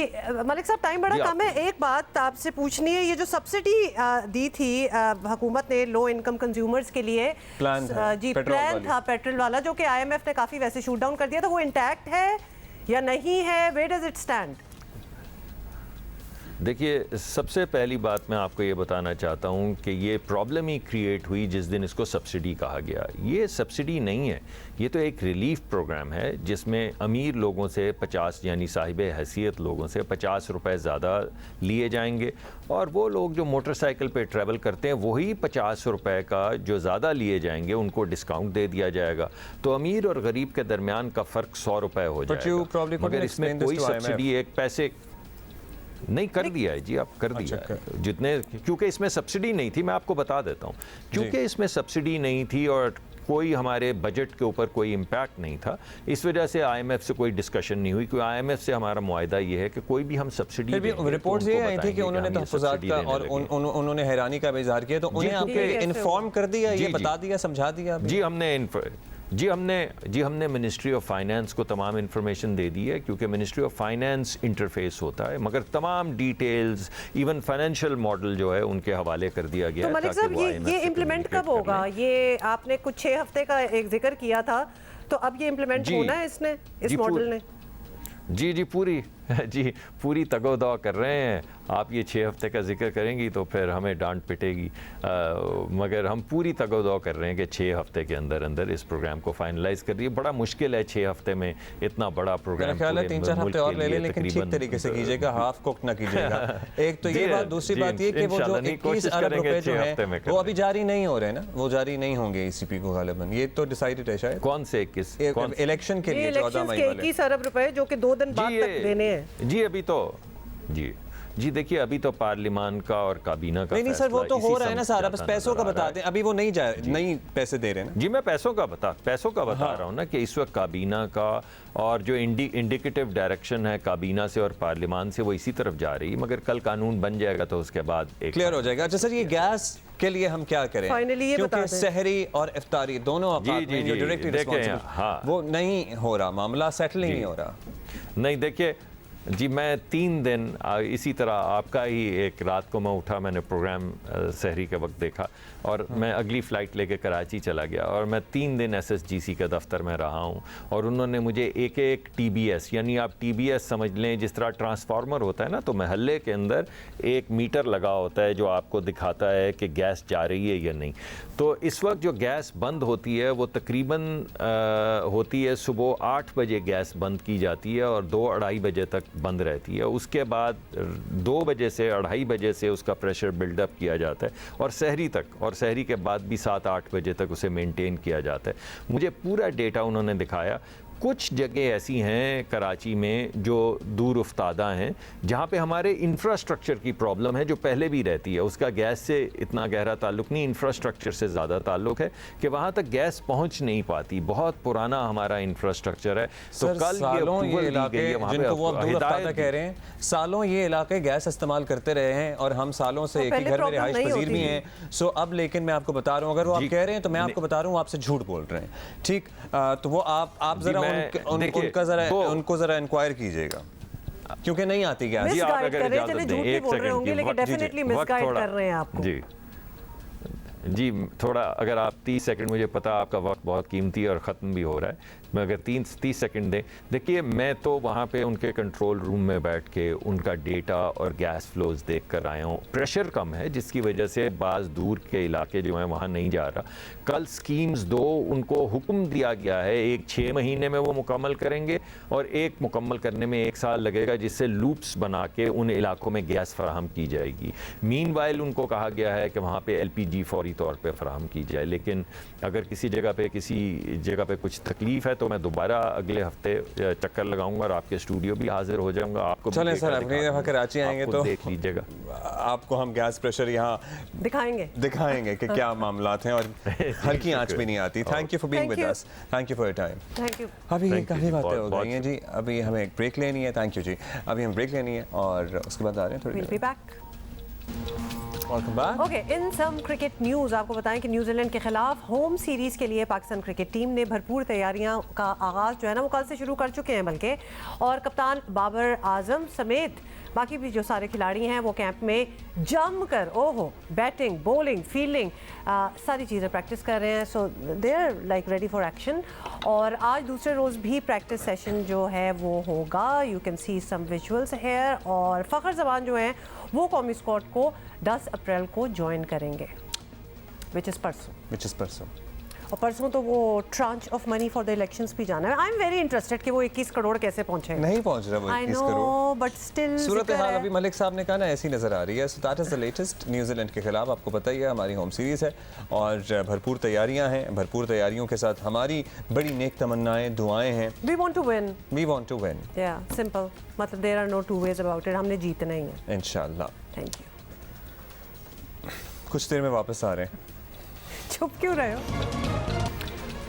मलिक साहब टाइम बड़ा कम है। एक बात आपसे पूछनी है, ये जो सब्सिडी दी थी हुकूमत ने लो इनकम कंज्यूमर्स के लिए, प्लान था पेट्रोल वाला, जो कि IMF ने काफ़ी वैसे शूट डाउन कर दिया था, वो इंटैक्ट है या नहीं है? Where does it stand? देखिए, सबसे पहली बात मैं आपको ये बताना चाहता हूँ कि ये प्रॉब्लम ही क्रिएट हुई जिस दिन इसको सब्सिडी कहा गया। ये सब्सिडी नहीं है, ये तो एक रिलीफ प्रोग्राम है जिसमें अमीर लोगों से 50 यानी साहिब हैसियत लोगों से 50 रुपए ज़्यादा लिए जाएंगे और वो लोग जो मोटरसाइकिल पे ट्रैवल करते हैं वही 50 रुपए का जो ज़्यादा लिए जाएंगे उनको डिस्काउंट दे दिया जाएगा। तो अमीर और गरीब के दरमियान का फ़र्क 100 रुपए हो जाएगा, मगर इसमें कोई सब्सिडी एक पैसे नहीं कर दिया है जी, आप कर दिया है जितने, क्योंकि इसमें सब्सिडी नहीं थी। मैं आपको बता देता हूँ, क्योंकि इसमें सब्सिडी नहीं थी और कोई हमारे बजट के ऊपर कोई इम्पैक्ट नहीं था, इस वजह से IMF से कोई डिस्कशन नहीं हुई। क्योंकि IMF से हमारा मुआहदा ये है कि कोई भी हम सब्सिडी रिपोर्ट ये आई थी कि उन्होंने तहफ़्फ़ुज़ात का और उन्होंने हैरानी का इज़हार किया, तो उन्हें आपके इन्फॉर्म कर दिया, ये बता दिया, समझा दिया? जी हमने मिनिस्ट्री ऑफ फाइनेंस को तमाम इंफॉर्मेशन दे दी है, क्योंकि मिनिस्ट्री ऑफ फाइनेंस इंटरफेस होता है, मगर तमाम डिटेल्स इवन फाइनेंशियल मॉडल जो है उनके हवाले कर दिया गया। तो मलिक साहब ये इम्प्लीमेंट कब होगा? ये आपने कुछ 6 हफ्ते का एक जिक्र किया था, तो अब ये इम्प्लीमेंट होना है इसने, इस मॉडल ने? जी पूरी तगोदौ कर रहे हैं। आप ये 6 हफ्ते का जिक्र करेंगी तो फिर हमें डांट पिटेगी, मगर हम पूरी तगोदौ कर रहे हैं कि 6 हफ्ते के अंदर अंदर इस प्रोग्राम को फाइनलाइज कर दिए। बड़ा मुश्किल है 6 हफ्ते में इतना बड़ा प्रोग्राम। ख्याल है 3-4 हफ्ते और ले लें, लेकिन ठीक तरीके से कीजिएगा, हाफ कुक ना कीजिएगा। एक तो ये बात, दूसरी बात ये कि वो जो 21 अरब रुपए जो है वो अभी जारी नहीं हो रहे ना, वो जारी नहीं होंगे ECP को गालिबन, ये तो डिसाइडेड है शायद। कौन से 21? इलेक्शन के लिए 14 मई वाले 21 अरब रुपए जो कि 2 दिन बाद तक देने हैं। जी अभी तो जी देखिए, अभी तो पार्लियामान का और काबीना का नहीं सर, वो तो हो रहा है ना सारा, बस पैसों का बता दें, अभी वो नहीं पैसे दे रहे हैं ना। जी मैं पैसों का बता रहा हूँ ना कि इस वक्त काबीना का और जो इंडिकेटिव डायरेक्शन है काबीना से और पार्लियामान से वो इसी तरफ जा रही है, मगर कल कानून बन जाएगा तो उसके बाद एक क्लियर हो जाएगा। अच्छा सर, ये गैस के लिए हम क्या करें? क्योंकि सहरी और इफ्तारी दोनों औकात में जो डायरेक्टली रिस्पांसिबल, वो नहीं हो रहा, मामला सेटल नहीं हो रहा। नहीं देखिए जी, मैं 3 दिन इसी तरह आपका ही एक रात को मैं उठा, मैंने प्रोग्राम सहरी के वक्त देखा और मैं अगली फ़्लाइट लेके कराची चला गया और मैं 3 दिन SSGC के दफ्तर में रहा हूँ और उन्होंने मुझे एक TBS, यानी आप TBS समझ लें जिस तरह ट्रांसफार्मर होता है ना, तो महल्ले के अंदर एक मीटर लगा होता है जो आपको दिखाता है कि गैस जा रही है या नहीं। तो इस वक्त जो गैस बंद होती है वो तकरीबन होती है सुबह 8 बजे गैस बंद की जाती है और 2-2:30 बजे तक बंद रहती है। उसके बाद 2 बजे से 2:30 बजे से उसका प्रेशर बिल्डअप किया जाता है और सहरी तक, और सहरी के बाद भी 7-8 बजे तक उसे मेंटेन किया जाता है। मुझे पूरा डेटा उन्होंने दिखाया। कुछ जगह ऐसी हैं कराची में जो दूर उफ्तादा हैं जहाँ पे हमारे इंफ्रास्ट्रक्चर की प्रॉब्लम है जो पहले भी रहती है, उसका गैस से इतना गहरा ताल्लुक नहीं, इंफ्रास्ट्रक्चर से ज़्यादा ताल्लुक है कि वहाँ तक गैस पहुँच नहीं पाती, बहुत पुराना हमारा इंफ्रास्ट्रक्चर है। तो कल ये इलाके जिनको वो दूर उफ्तादा कह रहे हैं, सालों ये इलाके गैस इस्तेमाल करते रहे हैं और हम सालों से एक ही घर में रिहाइश पजीर भी हैं। सो अब लेकिन मैं आपको बता रहा हूँ, अगर वो आप कह रहे हैं तो मैं आपको बता रहा हूँ आपसे झूठ बोल रहे हैं, ठीक? तो वो आप जरा उनको जरा इंक्वायर कीजिएगा, क्योंकि नहीं आती गैस। जी आप अगर इजाजत दें 1 सेकंड जी थोड़ा, अगर आप 30 सेकंड, मुझे पता आपका वक्त बहुत कीमती और ख़त्म भी हो रहा है, मैं अगर 30 सेकंड दें। देखिए मैं तो वहाँ पे उनके कंट्रोल रूम में बैठ के उनका डेटा और गैस फ्लोज देख कर आया हूँ। प्रेशर कम है जिसकी वजह से बाज़ दूर के इलाके जो हैं वहाँ नहीं जा रहा। कल स्कीम्स 2 उनको हुक्म दिया गया है, एक 6 महीने में वो मुकम्मल करेंगे और एक मुकम्मल करने में 1 साल लगेगा, जिससे लूप्स बना के उन इलाकों में गैस फराहम की जाएगी। मीनवाइल उनको कहा गया है कि वहाँ पे LPG फौरी तौर पे फराहम की जाए, लेकिन अगर किसी जगह पे कुछ तकलीफ है तो मैं दोबारा अगले हफ्ते चक्कर लगाऊंगा और आपके स्टूडियो भी हाजिर हो जाऊंगा। आपको चलें सर, अगली दफ़ा कराची आएंगे तो देख लीजिएगा, आपको हम गैस प्रेशर यहाँ दिखाएंगे कि क्या मामलात हैं, और हर की आंच भी नहीं आती। Thank you for being with us, thank you for your time. Thank you. अभी काफ़ी बातें हो गई हैं जी, अभी हमें एक ब्रेक लेनी है। थैंक यू जी, अभी हम ब्रेक लेनी है और उसके बाद आ रहे हैं थोड़ी देर। ओके, इन सम क्रिकेट न्यूज़ आपको बताएं कि न्यूजीलैंड के खिलाफ होम सीरीज़ के लिए पाकिस्तान क्रिकेट टीम ने भरपूर तैयारियां का आगाज़ जो है ना वो कल से शुरू कर चुके हैं, बल्कि और कप्तान बाबर आजम समेत बाकी भी जो सारे खिलाड़ी हैं वो कैंप में जमकर बैटिंग, बॉलिंग, फील्डिंग सारी चीज़ें प्रैक्टिस कर रहे हैं। So they are like ready for action. और आज दूसरे रोज़ भी प्रैक्टिस सेशन जो है वो होगा। You can see some visuals here. और फ़खर जमान जो हैं वो कौमी स्क्वाड को 10 अप्रैल को ज्वाइन करेंगे, विच इज़ परसों। और परसों तो वो tranche of money for the elections भी जाना है। आई एम वेरी इंटरेस्टेड कि वो 21 करोड़ कैसे पहुंचे। नहीं पहुंच रहा वो 21 करोड़, बट स्टिल सूरत हाल अभी मलिक साहब ने कहा ना ऐसी नजर आ रही है। So that is the latest. New Zealand के खिलाफ आपको पता ही है हमारी होम सीरीज है और भरपूर तैयारियां हैं। भरपूर तैयारियों के साथ हमारी बड़ी नेक तमन्नाएं, दुआएं हैं। We want to win. या सिंपल, मतलब there are no two ways about it. हमने जीतना ही है इंशाल्लाह। Thank you. कुछ देर में वापस आ रहे हैं। चुप क्यों रहे हो?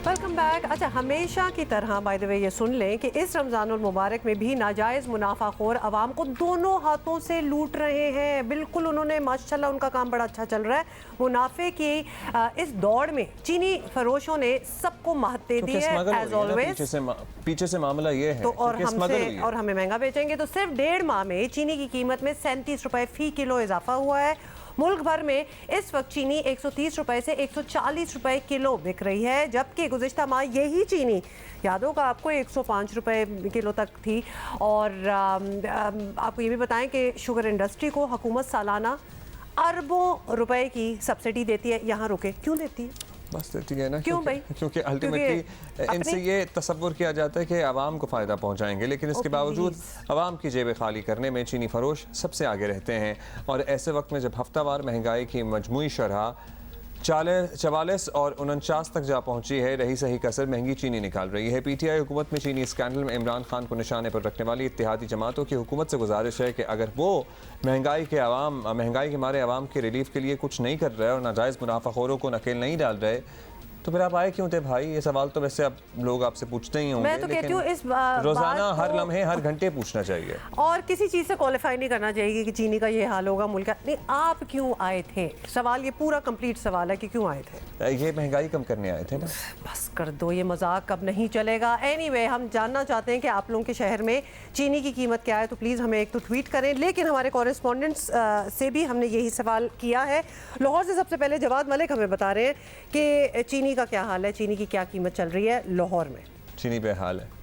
Welcome back. अच्छा, हमेशा की तरह बाय द वे ये सुन लें कि इस रमज़ानुल मुबारक में भी नाजायज़ मुनाफाखोर आवाम को दोनों हाथों से लूट रहे हैं। बिल्कुल, उन्होंने माशाल्लाह उनका काम बड़ा अच्छा चल रहा है। मुनाफे की इस दौड़ में चीनी फरोशों ने सबको महत्व दे दी है एज ऑलवेज। पीछे से मामला ये है तो और हमें महंगा बेचेंगे। तो सिर्फ 1.5 माह में चीनी की कीमत में 37 रुपए फी किलो इजाफा हुआ है। मुल्क भर में इस वक्त चीनी 130 रुपए से 140 रुपए किलो बिक रही है, जबकि गुज़िश्ता माह यही चीनी, याद होगा आपको, 105 रुपए किलो तक थी। और आपको ये भी बताएं कि शुगर इंडस्ट्री को हुकूमत सालाना अरबों रुपए की सब्सिडी देती है। यहाँ रुके क्यों देती है? बस देती है ना, क्यों भाई? क्योंकि अल्टीमेटली इनसे ये तसव्वुर किया जाता है कि आवाम को फ़ायदा पहुंचाएंगे, लेकिन इसके बावजूद आवाम की जेबें खाली करने में चीनी फरोश सबसे आगे रहते हैं। और ऐसे वक्त में जब हफ्तावार महंगाई की मजमूई शरह 44 और 49 तक जा पहुंची है, रही सही कसर महंगी चीनी निकाल रही है। PTI हुकूमत में चीनी स्कैंडल में इमरान खान को निशाने पर रखने वाली इत्तेहादी जमातों की हुकूमत से गुजारिश है कि अगर वो महंगाई के मारे आवाम के रिलीफ के लिए कुछ नहीं कर रहे और नाजायज़ मुनाफाखोरों को नकेल नहीं डाल रहे, तो फिर आप आए क्यों थे भाई? ये सवाल तो वैसे अब लोग आपसे पूछते ही होंगे। मैं तो कहती हूँ इस रोजाना हर लम्हे हर घंटे पूछना चाहिए और किसी चीज़ से क्वालिफाई नहीं करना चाहिए कि चीनी का ये हाल होगा, मुल्क का नहीं। आप क्यों आए थे? सवाल ये पूरा कंप्लीट सवाल है कि क्यों आए थे। ये महंगाई कम करने आए थे ना। बस कर दो, ये मजाक अब नहीं चलेगा। एनीवे, हम जानना चाहते हैं कि आप लोगों के शहर में चीनी की कीमत क्या है, तो प्लीज़ हमें एक तो ट्वीट करें। लेकिन हमारे कॉरेस्पॉन्डेंट्स से भी हमने यही सवाल किया है। लाहौर से सबसे पहले जवाद मलिक हमें बता रहे हैं कि चीनी का क्या हाल है, चीनी की क्या कीमत चल रही है लाहौर में। चीनी बेहाल है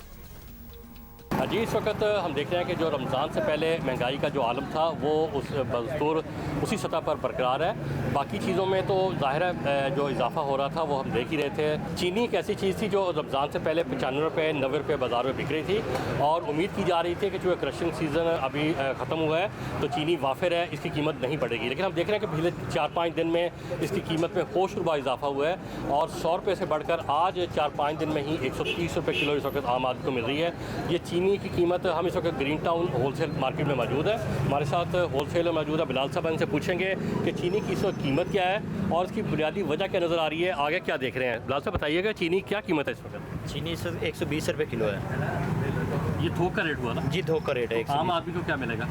जी। इस वक्त हम देख रहे हैं कि जो रमज़ान से पहले महंगाई का जो आलम था वो बदस्तूर उसी सतह पर बरकरार है। बाकी चीज़ों में तो ज़ाहिर है जो इजाफा हो रहा था वो हम देख ही रहे थे। चीनी एक ऐसी चीज़ थी जो रमज़ान से पहले 95 रुपये 90 रुपये बाज़ार में बिक रही थी और उम्मीद की जा रही थी कि जो क्रशिंग सीज़न अभी ख़त्म हुआ है तो चीनी वाफिर है, इसकी कीमत नहीं बढ़ेगी। लेकिन हम देख रहे हैं कि पिछले 4-5 दिन में इसकी कीमत में होश रुपा इजाफा हुआ है और 100 रुपये से बढ़कर आज 4-5 दिन में ही 130 रुपये किलो इस वक्त आम आदमी को मिल रही है। ये चीनी की कीमत, हम इस वक्त ग्रीन टाउन होलसेल मार्केट में मौजूद है। हमारे साथ होलसेलर मौजूद है बिलाल साहब, इनसे पूछेंगे कि चीनी की इस वक्त कीमत क्या है और इसकी बुनियादी वजह क्या नज़र आ रही है, आगे क्या देख रहे हैं। बिलाल साहब बताइएगा, चीनी क्या कीमत है इस वक्त? चीनी इस वक्त 120 रुपये किलो है। ये थोक का रेट हुआ ना? जी, थोक का रेट है। आम आदमी को क्या मिलेगा?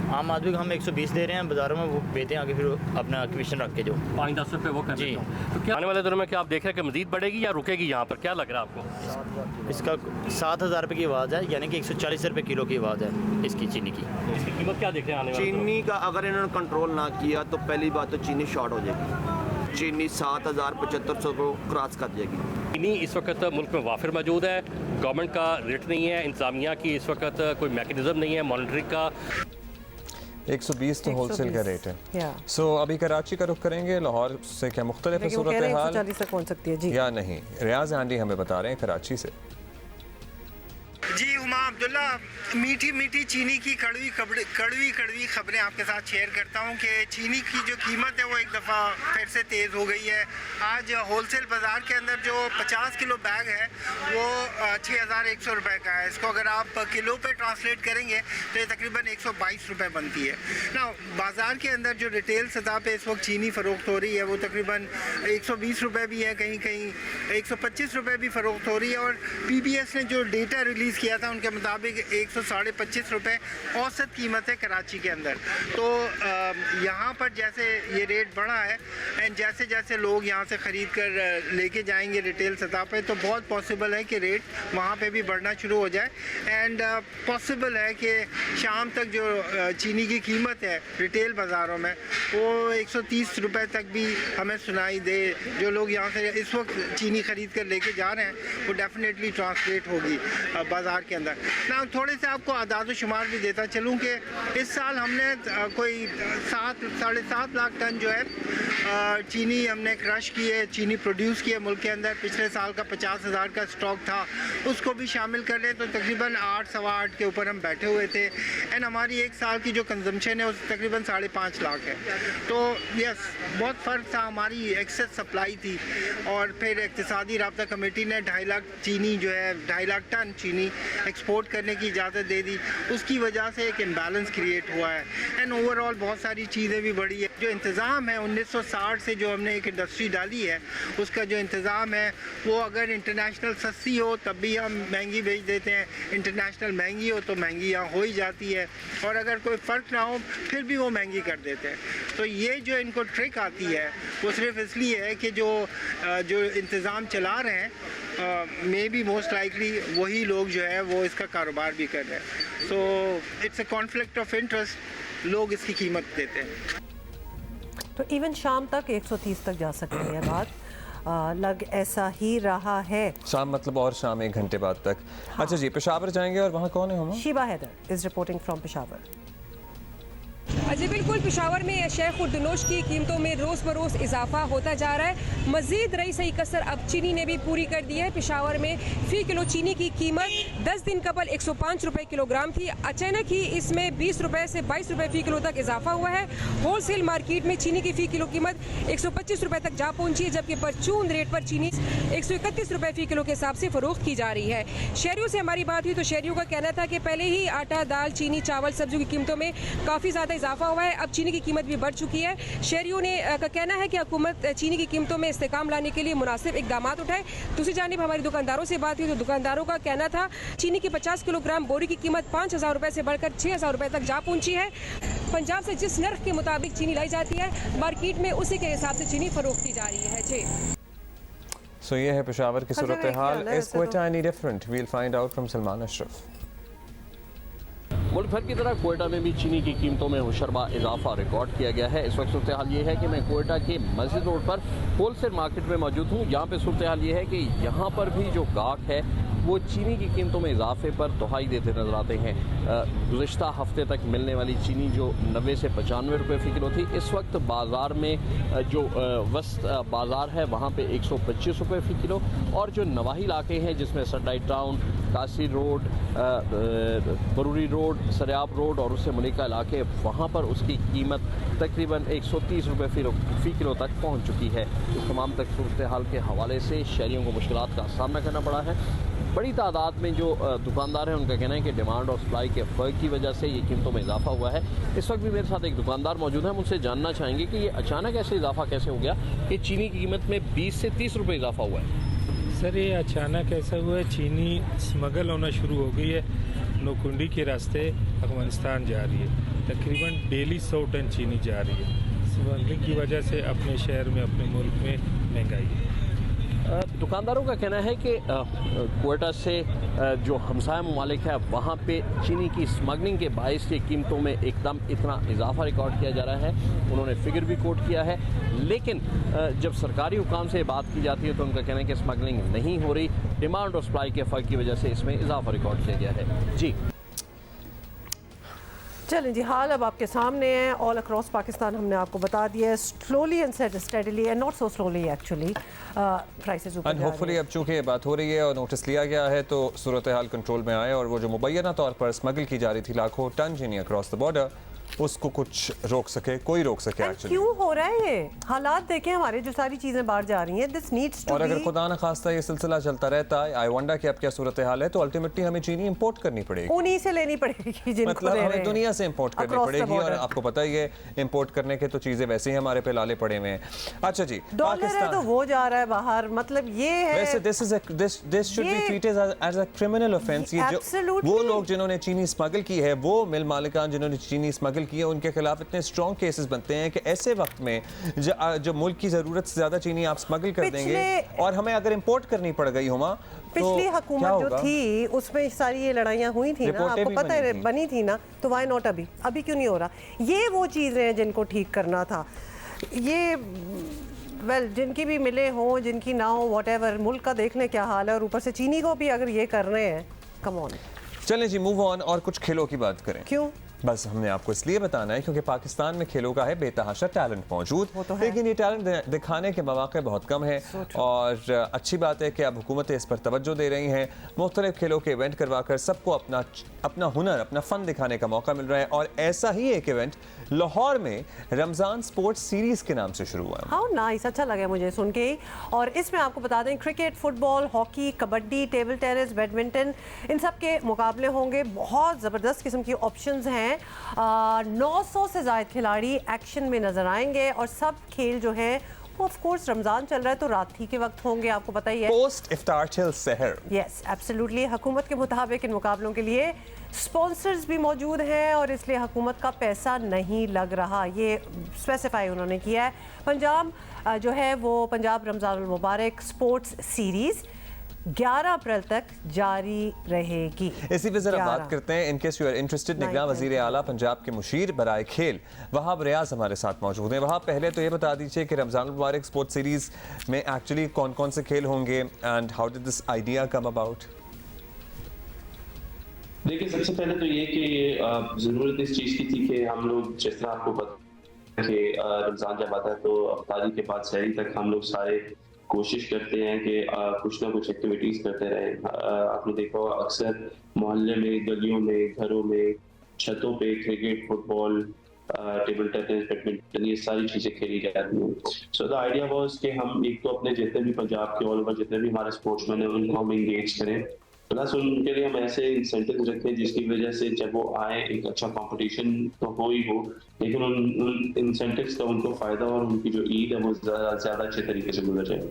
आम आदमी को हम 120 दे रहे हैं, बाज़ारों में वो बेचते हैं आगे फिर अपना कमीशन रख के जो 5-10 रुपये वो कर जी। तो क्या आने वाले दिनों में क्या आप देख रहे हैं कि मजीद बढ़ेगी या रुकेगी? यहाँ पर क्या लग रहा है आपको? इसका 7,000 रुपये की आवाज़ है, यानी कि 140 रुपये किलो की आवाज़ है इसकी चीनी की। इसकी कीमत क्या देख रहे हैं आने वाले? चीनी का अगर इन्होंने कंट्रोल ना किया तो पहली बात तो चीनी शॉर्ट हो जाएगी। चीनी 7,000-7,500 को क्रॉस कर जाएगी। चीनी इस वक्त मुल्क में वाफिर मौजूद है, गवर्नमेंट का रेट नहीं है, इंतजामिया की इस वक्त कोई मैकेनिज्म नहीं है मॉनिटरिंग का। 120 तो होलसेल का रेट है। सो अभी कराची का रुख करेंगे, लाहौर से क्या मुख्तलिफ है सूरत हाल 140 तक पहुंच सकती है जी या नहीं? रियाज आंडी हमें बता रहे हैं कराची से। जी हुमा अब्दुल्ला, मीठी मीठी चीनी की कड़वी कड़वी खबरें आपके साथ शेयर करता हूं कि चीनी की जो कीमत है वो एक दफ़ा फिर से तेज़ हो गई है। आज होलसेल बाज़ार के अंदर जो 50 किलो बैग है वो 6100 रुपये का है। इसको अगर आप किलो पे ट्रांसलेट करेंगे तो ये तकरीबन 122 रुपये बनती है ना। बाज़ार के अंदर जो रिटेल सतह पे इस वक्त चीनी फ़रोख्त हो रही है वो तकरीबन 120 रुपये भी है, कहीं कहीं 125 रुपये भी फ़रोख्त हो रही है। और PBS ने जो डेटा रिलीज़ किया था उनके मुताबिक 125 रुपये औसत कीमत है कराची के अंदर। तो यहाँ पर जैसे ये रेट बढ़ा है एंड जैसे जैसे लोग यहाँ से ख़रीद कर लेके जाएंगे रिटेल सतह पे तो बहुत पॉसिबल है कि रेट वहाँ पे भी बढ़ना शुरू हो जाए। एंड पॉसिबल है कि शाम तक जो चीनी की कीमत है रिटेल बाज़ारों में वो 130 रुपये तक भी हमें सुनाई दे। जो लोग यहाँ से इस वक्त चीनी ख़रीद कर लेके जा रहे हैं वो डेफिनेटली ट्रांसलेट होगी बाज़ार के अंदर ना। थोड़े से आपको आदाद शुमार भी देता चलूँ कि इस साल हमने कोई 7-7.5 लाख टन जो है चीनी हमने क्रश की है, चीनी प्रोड्यूस की है मुल्क के अंदर। पिछले साल का 50,000 का स्टॉक था, उसको भी शामिल कर लें तो तकरीबन 8-8.25 के ऊपर हम बैठे हुए थे। एंड हमारी एक साल की जो कंजम्पशन है वो तकरीबन 5.5 लाख है। तो यस, बहुत फ़र्क था, हमारी एक्सेस सप्लाई थी। और फिर इक़्तिसादी राब्ता कमेटी ने 2.5 लाख चीनी जो है 2.5 लाख टन चीनी एक्सपोर्ट करने की इजाज़त दे दी। उसकी वजह से एक इम्बैलेंस क्रिएट हुआ है एंड ओवरऑल बहुत सारी चीज़ें भी बढ़ी है। जो इंतज़ाम है 1960 से जो हमने एक इंडस्ट्री डाली है उसका जो इंतज़ाम है वो अगर इंटरनेशनल सस्ती हो तब भी हम महंगी बेच देते हैं, इंटरनेशनल महंगी हो तो महंगी यहाँ हो ही जाती है, और अगर कोई फ़र्क ना हो फिर भी वो महंगी कर देते हैं। तो ये जो इनको ट्रिक आती है वो सिर्फ इसलिए है कि जो इंतज़ाम चला रहे हैं मे बी मोस्ट लाइकली वही लोग जो है वो इसका कारोबार भी कर रहे हैं। So it's a conflict of interest, लोग इसकी कीमत देते हैं। तो इवन शाम तक 130 तक जा सकती है बात, लग ऐसा ही रहा है। शाम मतलब और शाम 1 घंटे बाद तक। हाँ। अच्छा जी, पेशावर जाएंगे और वहाँ कौन है हम? Sheeba Haider is reporting from Peshawar. जी बिल्कुल, पेशावर में शेख उर्दनोश की कीमतों में रोज़ बरोज़ इजाफा होता जा रहा है। मज़ीद रही सही कसर अब चीनी ने भी पूरी कर दी है। पेशावर में फ़ी किलो चीनी की कीमत 10 दिन कबल 105 रुपये किलोग्राम थी। अचानक ही इसमें 20 रुपये से 22 रुपये फ़ी किलो तक इजाफा हुआ है। होलसेल मार्केट में चीनी की फ़ी किलो कीमत 125 रुपये तक जा पहुँची है, जबकि परचून रेट पर चीनी 131 रुपये फ़ी किलो के हिसाब से फ़रोख्त की जा रही है। शहरियों से हमारी बात हुई तो शहरियों का कहना था कि पहले ही आटा, दाल, चीनी, चावल, सब्जियों की कीमतों में काफ़ी ज़्यादा इजाफा हुआ है। अब चीनी की कीमत भी बढ़ चुकी है। शहरियों ने का कहना है कि हुकूमत चीनी की कीमतों में इस्तेकाम लाने के लिए मुनासिब इकदाम उठाए। दूसरी जानिब हमारी दुकानदारों से बात हुई तो दुकानदारों का कहना था चीनी की 50 किलोग्राम बोरी की कीमत 5,000 रुपये से बढ़कर 6,000 रुपये तक जा पहुंची है। पंजाब से जिस नर्ख के मुताबिक चीनी लाई जाती है मार्केट में उसी के हिसाब से चीनी फरोख्त की जा रही है। जी सो ये है पेशावर की सूरत हाल। Is Quetta any different? We'll find out from Salman Ashraf. मुल्क भर की तरह कोयटा में भी चीनी की कीमतों में होशरबा इजाफा रिकॉर्ड किया गया है। इस वक्त सूरत हाल ये है कि मैं कोयटा के मस्जिद रोड पर होलसेल मार्केट में मौजूद हूँ। यहाँ पे सूरत हाल ये है कि यहाँ पर भी जो गाहक है वो चीनी की कीमतों में इजाफे पर दुहाई देते नजर आते हैं। गुज़िश्ता हफ्ते तक मिलने वाली चीनी जो 90 से 95 रुपये फ़ी किलो थी, इस वक्त बाज़ार में जो वस्त बाज़ार है वहाँ पे 125 रुपये फ़ी किलो, और जो नवाही इलाके हैं जिसमें सनराइज टाउन, कासी रोड, बरूरी रोड, सरियाब रोड और उससे मुलिका इलाके, वहाँ पर उसकी कीमत तकरीबन 130 रुपये फ़ी किलो तक पहुँच चुकी है। इस तमाम तक सूरत हाल के हवाले से शहरियों को मुश्किलात का सामना करना पड़ा है। बड़ी तादाद में जो दुकानदार हैं उनका कहना है कि डिमांड और सप्लाई के फ़र्क की वजह से ये कीमतों में इजाफा हुआ है। इस वक्त भी मेरे साथ एक दुकानदार मौजूद है, हम उनसे जानना चाहेंगे कि ये अचानक ऐसे इजाफा कैसे हो गया कि चीनी की कीमत में 20 से 30 रुपये इजाफा हुआ है। सर ये अचानक ऐसा हुआ है, चीनी स्मगल होना शुरू हो गई है। नौकुंडी के रास्ते अफगानिस्तान जा रही है, तकरीबन डेली 100 टन चीनी जा रही है। स्मगलिंग की वजह से अपने शहर में, अपने मुल्क में महंगाई है। दुकानदारों का कहना है कि कोयटा से जो हमसाया ममालिक है वहाँ पे चीनी की स्मगलिंग के बायस की कीमतों में एकदम इतना इजाफा रिकॉर्ड किया जा रहा है। उन्होंने फिगर भी कोट किया है, लेकिन जब सरकारी हुकाम से बात की जाती है तो उनका कहना है कि स्मगलिंग नहीं हो रही, डिमांड और सप्लाई के फ़र्क की वजह से इसमें इजाफा रिकॉर्ड किया गया है। जी चलें जी, हाल अब आपके सामने है। ऑल अक्रॉस पाकिस्तान हमने आपको बता दिया है, slowly and steadily and not so slowly actually prices ऊपर जा रही हैं। होपफुली अब चूंकि ये बात हो रही है और नोटिस लिया गया है तो सूरत हाल कंट्रोल में आए और वो जो मुबैना तौर पर स्मगल की जा रही थी लाखों टन चीनी अक्रॉस द बॉर्डर, उसको कुछ रोक सके, कोई रोक सके एक्चुअली। क्यों हो रहा है ये? हालात देखें हमारे, जो सारी चीजें बाहर जा रही हैं, दिस नीड्स टू और अगर खुदा न खास्ता ये सिलसिला चलता रहता है, आई वंडर कि अब क्या सूरत हाल है, तो अल्टीमेटली हमें चीनी इंपोर्ट करनी पड़ेगी, उन्हीं से लेनी पड़ेगी जिनको मतलब दे रहे हमें हैं। दुनिया से इंपोर्ट करनी पड़ेगी और आपको पता ही है इंपोर्ट करने के तो चीजें वैसे ही हमारे पे लाले पड़े हुए हैं। अच्छा जी, डॉलर है तो वो जा रहा है बाहर, मतलब ये है वैसे this should be treated as a criminal offence. ये जो वो लोग जिन्होंने चीनी स्मगल की है, वो मिल मालिकान जिन्होंने चीनी स्मगल की है, उनके खिलाफ इतने स्ट्रॉन्ग केसेस बनते हैं कि ऐसे वक्त में जो मुल्क की जरूरत से ज्यादा चीनी आप स्मगल कर देंगे और हमें अगर इंपोर्ट करनी पड़ गई हुआ पिछली हुकूमत जो थी उसमें सारी ये लड़ाइयां हुई थी ना, आपको पता है बनी थी ना, तो वाई नॉट अभी क्यों नहीं हो रहा? ये वो चीजें हैं जिनको ठीक करना था। ये जिनकी भी मिले हों, जिनकी ना हो, व्हाटएवर, मुल्क का देख लें क्या हाल है और ऊपर से चीनी को भी अगर ये कर रहे हैं, कम ऑन। चलें जी, मूव ऑन और कुछ खेलों की बात करें। क्यों? बस हमने आपको इसलिए बताना है क्योंकि पाकिस्तान में खेलों का है बेतहाशा टैलेंट मौजूद, लेकिन ये टैलेंट दिखाने के मौके बहुत कम है और अच्छी बात है कि अब हुकूमतें इस पर तवज्जो दे रही हैं। मुख्तलिफ खेलों के इवेंट करवाकर सबको अपना हुनर, अपना फ़न दिखाने का मौका मिल रहा है और ऐसा ही एक इवेंट लाहौर में रमज़ान स्पोर्ट्स सीरीज़ के नाम से शुरू हुआ है। हाउ नाइस, अच्छा लगा मुझे सुन के। और इसमें आपको बता दें cricket, football, hockey, kabaddi, table tennis, badminton, इन सब के मुकाबले होंगे। बहुत ज़बरदस्त किस्म की ऑप्शंस हैं। 900 से ज़ायद खिलाड़ी एक्शन में नजर आएंगे और सब खेल जो है वो ऑफ कोर्स रमजान चल रहा है तो रात ही के वक्त होंगे, आपको पता ही है, पोस्ट इफ्तार टिल सहर। Yes absolutely. हुकूमत के मुताबिक इन मुकाबलों के लिए स्पॉन्सर्स भी मौजूद हैं और इसलिए हुकूमत का पैसा नहीं लग रहा, ये स्पेसिफाई उन्होंने किया है। पंजाब जो है वो पंजाब रमजान मुबारक स्पोर्ट्स सीरीज़ 11 अप्रैल तक जारी रहेगी। इसी पे जरा बात करते हैं, in case you are interested, निगरान वजीर आला पंजाब के मुशीर बराए खेल वहाब रियाज हमारे साथ मौजूद हैं। वहाब, पहले तो ये बता दीजिए कि रमजान मुबारक स्पोर्ट्स सीरीज में एक्चुअली कौन कौन से खेल होंगे and how did this idea come about? देखिए, सबसे पहले तो ये कि ज़रूरत इस चीज़ की थी कि हम लोग, जिस तरह आपको पता है कि रमज़ान जब आता है तो अफ्तारी के बाद सहरी तक हम लोग सारे कोशिश करते हैं कि कुछ ना कुछ एक्टिविटीज़ करते रहें। आपने देखा होगा अक्सर मोहल्ले में, गलियों में, घरों में, छतों पे cricket, football, table tennis, badminton, ये सारी चीज़ें खेली जाती हैं। सो द आइडिया वाज कि हम एक तो अपने जितने भी पंजाब के ऑल ओवर जितने भी हमारे स्पोर्ट्समैन हैं उनको हम इंगेज करें, प्लस उनके लिए हम ऐसे इंसेंटिव रखें जिसकी वजह से जब वो आए एक अच्छा कंपटीशन तो हो ही हो, लेकिन उन इंसेंटिव्स का उनको फ़ायदा और उनकी जो ईद है वो ज़्यादा अच्छे तरीके से गुजर जाए।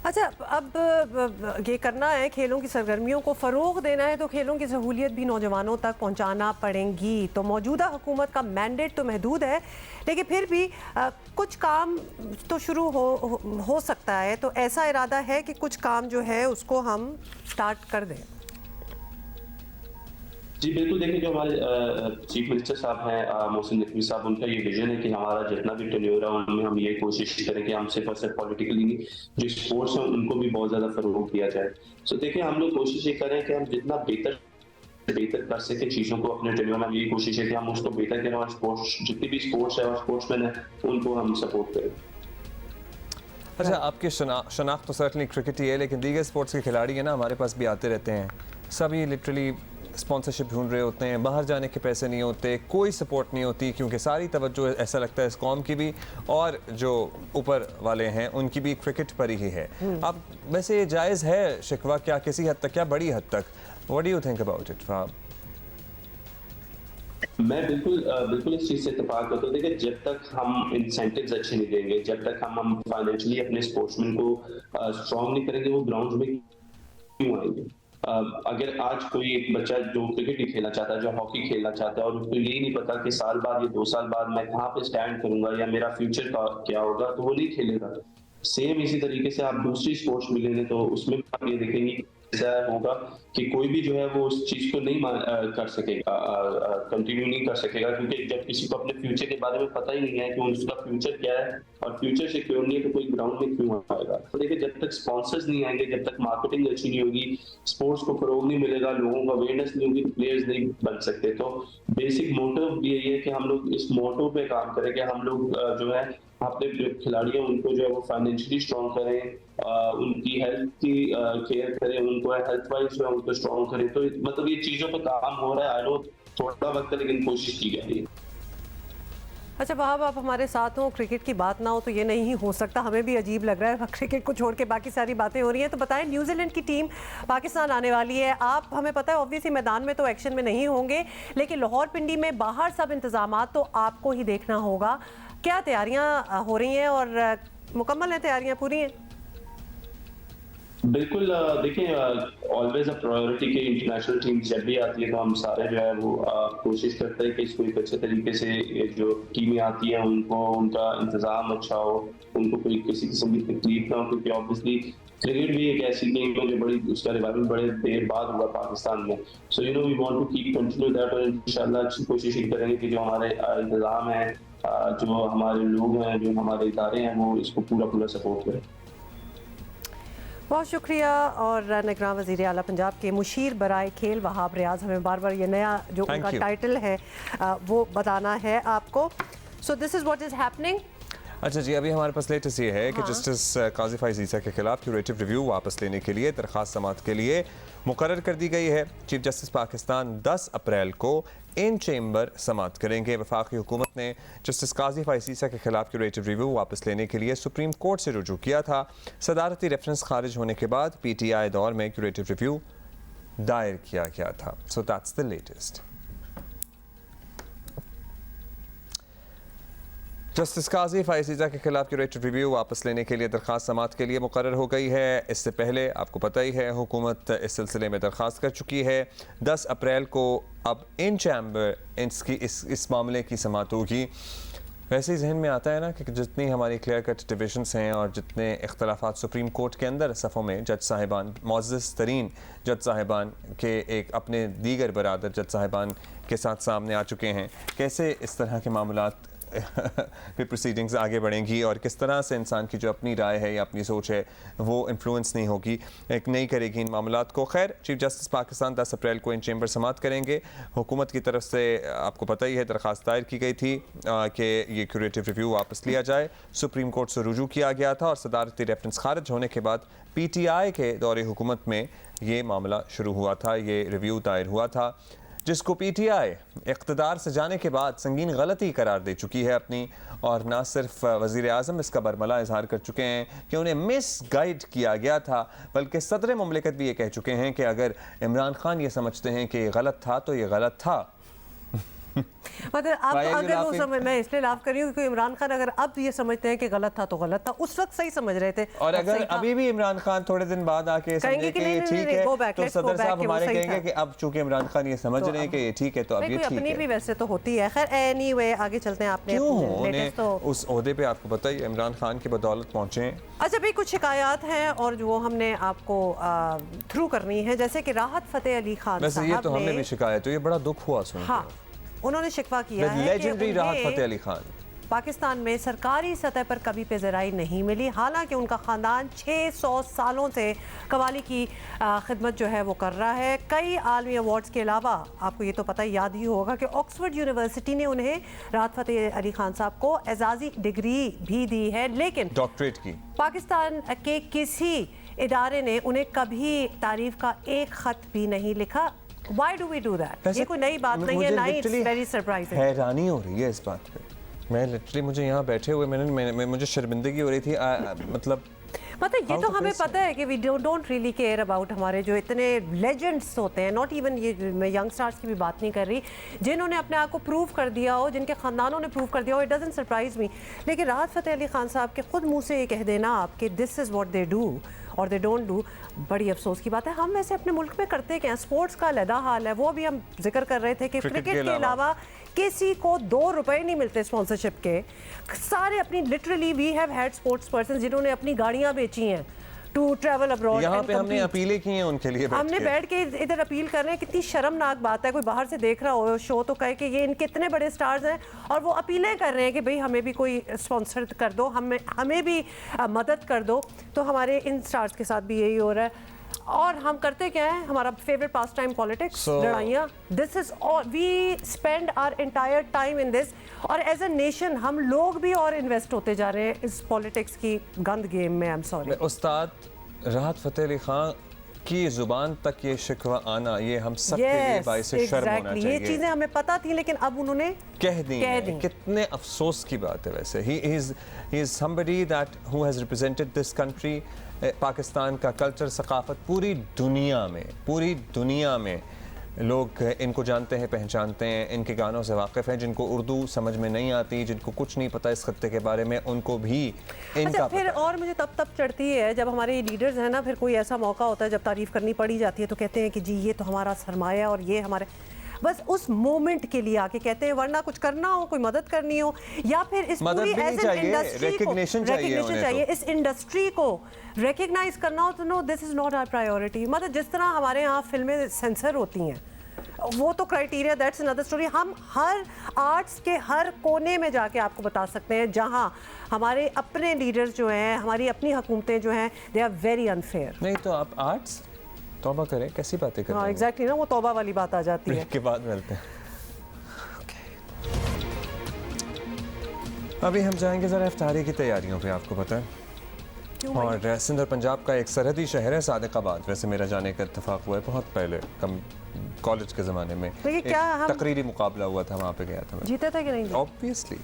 अच्छा, अब ये करना है, खेलों की सरगर्मियों को फ़रोग देना है तो खेलों की सहूलियत भी नौजवानों तक पहुंचाना पड़ेंगी। तो मौजूदा हुकूमत का मैंडेट तो महदूद है, लेकिन फिर भी कुछ काम तो शुरू हो सकता है। तो ऐसा इरादा है कि कुछ काम जो है उसको हम स्टार्ट कर दें। जी बिल्कुल, देखिए जो हमारे चीफ मिनिस्टर साहब हैं मोहसिन नकवी साहब, उनका ये विजन है कि हमारा जितना भी टेन्योर है उनमें हम ये कोशिश करें कि हम सिर्फ और सिर्फ पॉलिटिकली नहीं, जो स्पोर्ट्स हैं उनको भी बहुत ज़्यादा फरोग दिया जाए। सो देखिए, हम लोग कोशिश ये करें कि हम जितना बेहतर कर सके चीज़ों को अपने टेन्योर में, हम यही कोशिश है कि हम उसको बेहतर करें और स्पोर्ट्स जितनी भी स्पोर्ट्स है और स्पोर्ट्समैन है उनको हम सपोर्ट करें। अच्छा, आपकी शनाख्त तो सर्टनली क्रिकेट ही है, लेकिन दीगर स्पोर्ट्स के खिलाड़ी हैं ना हमारे पास भी आते रहते हैं, सभी लिटरली स्पॉन्सरशिप ढूंढ रहे होते हैं, बाहर जाने के पैसे नहीं होते, कोई सपोर्ट नहीं होती, क्योंकि सारी तवज्जो ऐसा लगता है इस कौम की भी और जो ऊपर वाले हैं उनकी भी क्रिकेट पर ही है। अब वैसे ये जायज़ है शिकवा, क्या किसी हद तक, क्या बड़ी हद तक? What do you think about it? मैं बिल्कुल इस चीज़ से इत्तेफाक करता हूँ। देखिए, जब तक हम इंसेंटिव्स अच्छे नहीं देंगे, जब तक हम फाइनेंशियली अपने स्पोर्ट्समैन को स्ट्रॉन्ग नहीं करेंगे, वो ग्राउंड में क्यों आएंगे? अगर आज कोई एक बच्चा जो क्रिकेट नहीं खेलना चाहता, जो हॉकी खेलना चाहता है और उसको यही नहीं पता कि साल बाद या 2 साल बाद मैं कहाँ पे स्टैंड करूंगा या मेरा फ्यूचर क्या होगा, तो वो नहीं खेलेगा। सेम इसी तरीके से आप दूसरी स्पोर्ट्स मिलेंगे तो उसमें आप ये देखेंगे ऐसा होगा कि कोई भी जो है वो उस चीज को नहीं कर सकेगा, कंटिन्यू नहीं कर सकेगा, क्योंकि जब किसी को अपने फ्यूचर के बारे में पता ही नहीं है कि उसका फ्यूचर क्या है और फ्यूचर सिक्योर नहीं है तो कोई ग्राउंड में क्यों आएगा। तो देखिए, जब तक स्पॉन्सर्स नहीं आएंगे, जब तक मार्केटिंग अच्छी नहीं होगी, स्पोर्ट्स को फरोग नहीं मिलेगा, लोगों को अवेयरनेस नहीं होगी, प्लेयर्स नहीं बन सकते। तो बेसिक मोटिव यही है कि हम लोग इस मोटिव पे काम करें कि हम लोग जो है अपने जो खिलाड़ी हैं उनको जो है वो फाइनेंशियली स्ट्रॉन्ग करें, उनकी हेल्थ की केयर करें, उनको हेल्थ वाइज जो है उनको स्ट्रॉन्ग करें। तो मतलब ये चीज़ों पे काम हो रहा है। आई नो थोड़ा वक्त है, लेकिन कोशिश की जा रही है। अच्छा वहाब, आप हमारे साथ हो, क्रिकेट की बात ना हो तो ये नहीं हो सकता, हमें भी अजीब लग रहा है, क्रिकेट को छोड़ के बाकी सारी बातें हो रही हैं। तो बताएं, न्यूजीलैंड की टीम पाकिस्तान आने वाली है, आप हमें पता है ऑब्वियसली मैदान में तो एक्शन में नहीं होंगे, लेकिन लाहौर पिंडी में बाहर सब इंतजाम तो आपको ही देखना होगा। क्या तैयारियां हो रही हैं और मुकम्मल हैं, तैयारियां पूरी हैं? बिल्कुल, देखिए ऑलवेज अ प्रायोरिटी के इंटरनेशनल टीम जब भी आती है तो हम सारे जो है वो कोशिश करते हैं कि इसको एक अच्छे तरीके से जो टीमें आती हैं उनको उनका इंतजाम अच्छा हो, उनको कोई किसी किस्म की तकलीफ ना हो, क्योंकि ऑब्वियसली क्रिकेट भी एक ऐसी गेम है जो बड़ी उसका रिवाइवल बड़े देर बाद हुआ पाकिस्तान में। So you know we want to keep continue that और इंशाल्लाह अच्छी कोशिश करेंगे कि जो हमारे इंतजाम है, जो हमारे लोग हैं, जो हमारे इदारे हैं, वो इसको पूरा सपोर्ट करें। बहुत शुक्रिया। और निगरान वज़ीर आला पंजाब के मुशीर बराए खेल वहाब रियाज, हमें बार बार ये नया जो उनका टाइटल है वो बताना है आपको। So this is what is happening. अच्छा जी, अभी हमारे पास लेटेस्ट ये है कि जस्टिस काजी फाइज़ ईसा के खिलाफ क्यूरेटिव रिव्यू वापस लेने के लिए दरख्वास्त समाअत के लिए मुकर्रर कर दी गई है। चीफ जस्टिस पाकिस्तान 10 अप्रैल को इन चेंबर समाअत करेंगे। वफाकी हुकूमत ने जस्टिस काजी फाइज़ ईसा के खिलाफ क्यूरेटिव रिव्यू वापस लेने के लिए सुप्रीम कोर्ट से रुजू किया था। सदारती रेफरेंस खारिज होने के बाद PTI दौर में क्यूरेटिव रिव्यू दायर किया गया था। So that's the latest. Justice Qazi Faez Isa के खिलाफ क्यूरेटिव रिव्यू वापस लेने के लिए दरख्वास्त समाअत के लिए मुकर्रर हो गई है। इससे पहले आपको पता ही है हुकूमत इस सिलसिले में दरख्वास्त कर चुकी है। 10 अप्रैल को अब इन चैम्बर इस मामले की समाअत होगी। वैसे ही जहन में आता है ना कि जितनी हमारी क्लियर कट डिविजन्स हैं और जितने इख्तलाफात सुप्रीम कोर्ट के अंदर सफ़ों में जज साहिबान, मुअज़्ज़ज़ तरीन जज साहिबान के एक अपने दीगर बरादर जज साहिबान के साथ सामने आ चुके हैं, कैसे इस तरह के मामलात फिर प्रोसीडिंग्स आगे बढ़ेंगी और किस तरह से इंसान की जो अपनी राय है या अपनी सोच है वो इन्फ्लुएंस नहीं होगी, एक नहीं करेगी इन मामलात को। खैर, चीफ जस्टिस पाकिस्तान 10 अप्रैल को इन चेंबर समाअत करेंगे। हुकूमत की तरफ से आपको पता ही है दरख्वास्त दायर की गई थी कि ये क्यूरेटिव रिव्यू वापस लिया जाए। सुप्रीम कोर्ट से रुजू किया गया था और सदारती रेफरेंस खारिज होने के बाद PTI के दौरे हुकूमत में ये मामला शुरू हुआ था, ये रिव्यू दायर हुआ था, जिसको PTI इक़्तिदार से जाने के बाद संगीन गलती करार दे चुकी है अपनी। और ना सिर्फ वज़ीर आज़म इसका बरमला इजहार कर चुके हैं कि उन्हें मिस गाइड किया गया था, बल्कि सदर मुमलिकत भी ये कह चुके हैं कि अगर इमरान खान ये समझते हैं कि ये गलत था तो ये गलत था। मतलब अब अगर वो समझ, मैं इसलिए लाभ कर रही हूँ क्योंकि इमरान खान अगर अब ये समझते हैं कि गलत था तो गलत था, उस वक्त सही समझ रहे थे। और अगर अभी भी इमरान खान थोड़े दिन बाद आके समझे कि ये ठीक है तो सदर साहब हमारे कहेंगे कि अब चूंकि इमरान खान ये समझ रहे हैं कि ये ठीक है तो अब ये ठीक है। अपनी भी वैसे तो होती है। खैर एनीवे, आगे चलते हैं। आपने तो उस ओहदे पे आपको पता ही इमरान खान की बदौलत पहुंचे। अच्छा, भी कुछ शिकायत हैं और जो हमने आपको थ्रू करनी है, जैसे कि राहत फतेह अली खान वैसे ये तो हमें भी शिकायत हुई, ये बड़ा दुख हुआ सुन। हाँ, उन्होंने शिकवा किया है लेजेंडरी राहत फतेह अली खान पाकिस्तान में सरकारी सतह पर कभी पेशराई नहीं मिली, हालांकि उनका ख़ानदान 600 सालों से कवाली की खिदमत जो है वो कर रहा है। कई आलमी अवार्ड्स के अलावा आपको ये तो पता याद ही होगा कि ऑक्सफोर्ड यूनिवर्सिटी ने उन्हें राहत फतेह अली खान साहब को एजाज़ी डिग्री भी दी है, लेकिन डॉक्टरेट की पाकिस्तान के किसी इदारे ने उन्हें कभी तारीफ का एक ख़त भी नहीं लिखा। Why do we do that? ये कोई नई बात नहीं है, ना ही it's very surprising। हैरानी हो रही है इस बात पे। मैं लिटरली मुझे यहाँ बैठे हुए मुझे शर्मिंदगी हो रही थी। मतलब ये तो हमें पता है कि we don't really care about हमारे जो इतने लेजेंड्स होते हैं, नॉट इवन ये, मैं यंग स्टार्स की भी बात नहीं कर रही, जिन्होंने अपने आप को प्रूव कर दिया हो, जिनके ख़ानदानों ने प्रूव कर दिया हो, इट डजंट सरप्राइज मी। लेकिन राहत फतेह अली खान साहब के खुद मुंह से ये कह देना आपके this is what they do और दे डोंट डू, बड़ी अफसोस की बात है। हम वैसे अपने मुल्क में करते क्या, स्पोर्ट्स का अलहदा हाल है, वो भी हम जिक्र कर रहे थे कि क्रिकेट के अलावा किसी को 2 रुपए नहीं मिलते स्पॉन्सरशिप के। सारे अपनी literally we have had sports person जिन्होंने अपनी गाड़ियां बेची हैं टू ट्रैवल अब्रॉड। यहाँ पे हमने अपीलें की हैं उनके लिए, हमने बैठ के इधर अपील कर रहे हैं। कितनी शर्मनाक बात है, कोई बाहर से देख रहा हो शो तो कहे कि ये इनके इतने बड़े स्टार्स हैं और वो अपीलें कर रहे हैं कि भाई हमें भी कोई स्पॉन्सर कर दो, हमें भी मदद कर दो। तो हमारे इन स्टार्स के साथ भी यही हो रहा है। और हम करते क्या है, हमारा फेवरेट पास टाइम पॉलिटिक्स, लड़ाइयाँ। This is all we spend our entire time in this. और एज अ नेशन हम लोग भी और इन्वेस्ट होते जा रहे हैं इस पॉलिटिक्स की गंद गेम में। आई एम सॉरी। उस्ताद राहत फ़तेह अली खान की जुबान तक ये शिकवा आना, ये हम सब के लिए बाइस शर्म होना चाहिए। ये चीजें हमें पता थी लेकिन अब उन्होंने कह दी। कितने अफसोस की बात है। वैसे he is somebody that who has represented this country, Pakistan का कल्चर, सकाफत पूरी दुनिया में लोग इनको जानते हैं, पहचानते हैं, इनके गानों से वाकिफ़ हैं। जिनको उर्दू समझ में नहीं आती, जिनको कुछ नहीं पता इस खत्ते के बारे में, उनको भी इनका फिर और मुझे तब चढ़ती है जब हमारे लीडर्स हैं ना, फिर कोई ऐसा मौका होता है जब तारीफ़ करनी पड़ी जाती है तो कहते हैं कि जी ये तो हमारा सरमाया और ये हमारे, बस उस मोमेंट के लिए आके कहते हैं। वरना कुछ करना हो, कोई मदद करनी हो या फिर इस पूरी एज एन इंडस्ट्री रिकग्निशन चाहिए, इस इंडस्ट्री को रिकग्नाइज करना हो तो no, this is not our priority. मतलब जिस तरह हमारे यहाँ फिल्में सेंसर होती हैं वो तो क्राइटेरिया, दैट्स अनदर स्टोरी। हम हर आर्ट्स के हर कोने में जाके आपको बता सकते हैं जहाँ हमारे अपने लीडर्स जो हैं, हमारी अपनी हुकूमतें जो हैं, दे आर वेरी अनफेयर। नहीं तो आप आर्ट्स तौबा करें, कैसी बातें कर रहे हैं? हाँ एग्जैक्टली ना, वो तौबा वाली बात आ जाती है। के बाद मिलते हैं। अभी हम जाएंगे ज़रा इफ्तारी की तैयारियों पे, आपको पता है। और सिंध और पंजाब का एक सरहदी शहर है सादिकाबाद। वैसे मेरा जाने का इत्तेफाक हुआ है बहुत पहले, कॉलेज के ज़माने में। एक तकरीरी मुकाबला हुआ था, वहाँ पे गया था मैं। जीता था कि नहीं? ऑब्वियसली।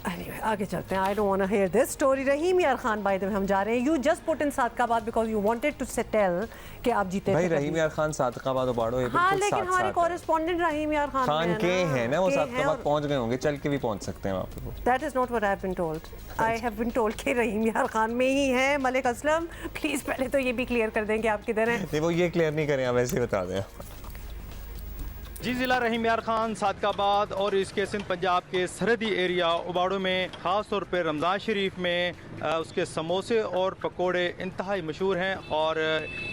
Anyway, आगे चलते हैं। I don't want to hear this story. रहीम यार खान, बाय द वे हम जा रहे हैं। You just put in Sadiqabad because you wanted to tell कि आप जीते थे। भाई रहीम यार खान सादकाबाद उबाड़ो, ये हाँ, लेकिन हमारे कॉरेस्पॉन्डेंट रहीम यार खान के हैं ना, वो सादकाबाद पहुंच गए होंगे, चल के भी पहुंच सकते हैं वहाँ पे। That is not what I have been told. I have been told कि रहीम यार खान में ही है मलिक असलम। प्लीज पहले तो ये भी क्लियर कर दें कि आप किधर हैं। नहीं, वो ये क्लियर नहीं करें, आप ऐसे ही बता दें। जी, ज़िला रहीम यार खान सादकाबाद और इसके सिंध पंजाब के सरहदी एरिया उबाड़ो में ख़ास तौर पर रमज़ान शरीफ में उसके समोसे और पकोड़े इंतहाई मशहूर हैं। और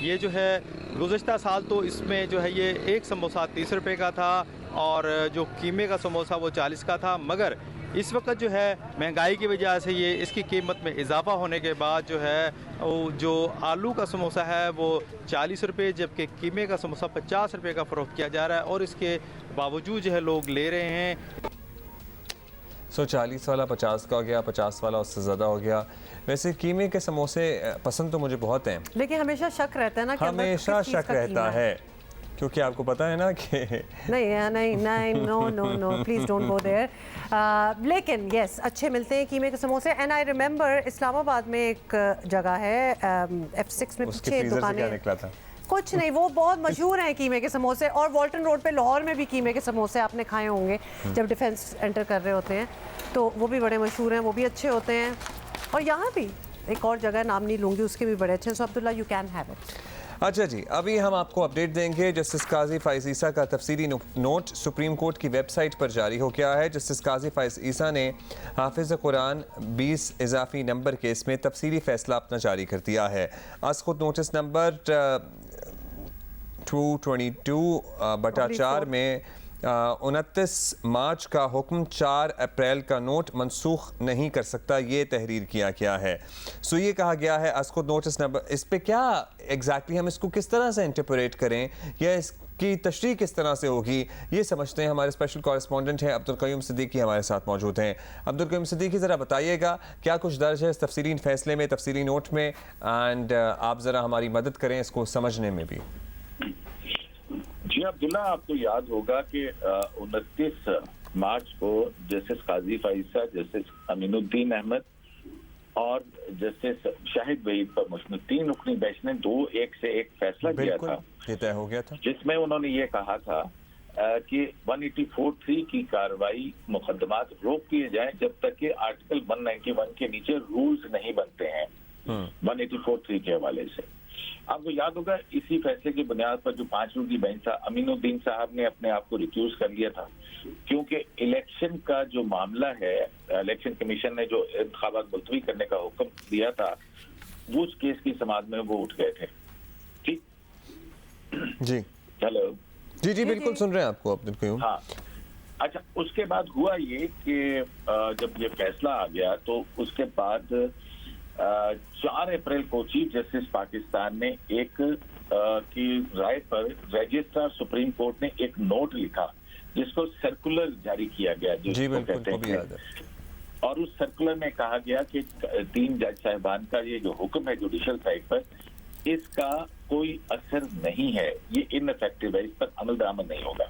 ये जो है गुज़श्ता साल तो इसमें जो है ये एक समोसा 30 रुपये का था और जो कीमे का समोसा वो 40 का था। मगर इस वक्त जो है महंगाई की वजह से ये इसकी कीमत में इजाफा होने के बाद जो है जो आलू का समोसा है वो 40 रुपये, जबकि कीमे का समोसा 50 रुपये का फ़रोख्त किया जा रहा है। और इसके बावजूद जो है लोग ले रहे हैं। 40 वाला 50 का हो गया, 50 वाला उससे ज़्यादा हो गया। वैसे कीमे के समोसे पसंद तो मुझे बहुत हैं, लेकिन हमेशा शक रहता है ना, हमेशा शक रहता है क्योंकि आपको पता है ना कि नहीं no please don't go there. लेकिन यस, अच्छे मिलते हैं कीमे के समोसे। एंड आई रिमेंबर इस्लामाबाद में एक जगह है F6 में पीछे दुकानें, कुछ नहीं, वो बहुत मशहूर हैं कीमे के समोसे। और वॉल्टन रोड पे लाहौर में भी कीमे के समोसे आपने खाए होंगे जब डिफेंस एंटर कर रहे होते हैं, तो वो भी बड़े मशहूर हैं, वो भी अच्छे होते हैं। और यहाँ भी एक और जगह, नाम नहीं लूँगी, उसके भी बड़े अच्छे हैं। So Abdullah, you can have it. अच्छा जी, अभी हम आपको अपडेट देंगे। जस्टिस काजी फ़ाइज़ ईसा का तफसीली नोट सुप्रीम कोर्ट की वेबसाइट पर जारी हो गया है। जस्टिस काजी फ़ाइज़ ईसा ने हाफिज़ कुरान 20 इजाफी नंबर केस में तफसीली फ़ैसला अपना जारी कर दिया है। आज खुद नोटिस नंबर 222/4 में 29 मार्च का हुक्म 4 अप्रैल का नोट मनसूख नहीं कर सकता, ये तहरीर किया गया है। सो ये कहा गया है अस्कुद नोटिस नंबर, इस पे क्या एग्जैक्टली हम इसको किस तरह से इंटरप्रेट करें या इसकी तशरीह किस तरह से होगी, ये समझते हैं। हमारे स्पेशल कॉरेस्पॉन्डेंट हैं अब्दुल क़य्यूम सिद्दीकी हमारे साथ मौजूद हैं। अब्दुल क़य्यूम सिद्दीकी, ज़रा बताइएगा क्या कुछ दर्ज है इस तफसीली फैसले में, तफसीली नोट में, एंड आप ज़रा हमारी मदद करें इसको समझने में भी। जी अब्दुल्ला, आपको याद होगा कि 29 मार्च को जस्टिस काजी फ़ाइज़, जस्टिस अमीनुद्दीन अहमद और जस्टिस शाहिद वहीद पर मुश्तमिल 3 रुकनी बेंच ने 2-1 से एक फैसला किया था, ये तय हो गया था, जिसमें उन्होंने ये कहा था कि 184(3) की कार्रवाई मुकदमात रोक दिए जाए जब तक कि आर्टिकल 191 के नीचे रूल्स नहीं बनते हैं 184(3) के हवाले से। आपको याद होगा इसी फैसले की बुनियाद पर जो 5 रुकनी बेंच था, अमीनुद्दीन साहब ने अपने आप को रिक्यूज कर लिया था, क्योंकि इलेक्शन का जो मामला है, इलेक्शन कमीशन ने जो इंतखाबात मुलतवी करने का हुक्म दिया था वो उस केस की समाअत में वो उठ गए थे। ठीक जी, हेलो जी बिल्कुल सुन रहे हैं आपको, आप क्यों? हाँ, अच्छा, उसके बाद हुआ ये कि जब ये फैसला आ गया तो उसके बाद 4 अप्रैल को चीफ जस्टिस पाकिस्तान ने एक की राय पर रजिस्ट्रार सुप्रीम कोर्ट ने एक नोट लिखा जिसको सर्कुलर जारी किया गया, जी बिल्कुल याद है। और उस सर्कुलर में कहा गया कि 3 जज साहिबान का ये जो हुक्म है जुडिशल साइड पर, इसका कोई असर नहीं है, ये इनइफेक्टिव है, इस पर अमल दरामद नहीं होगा।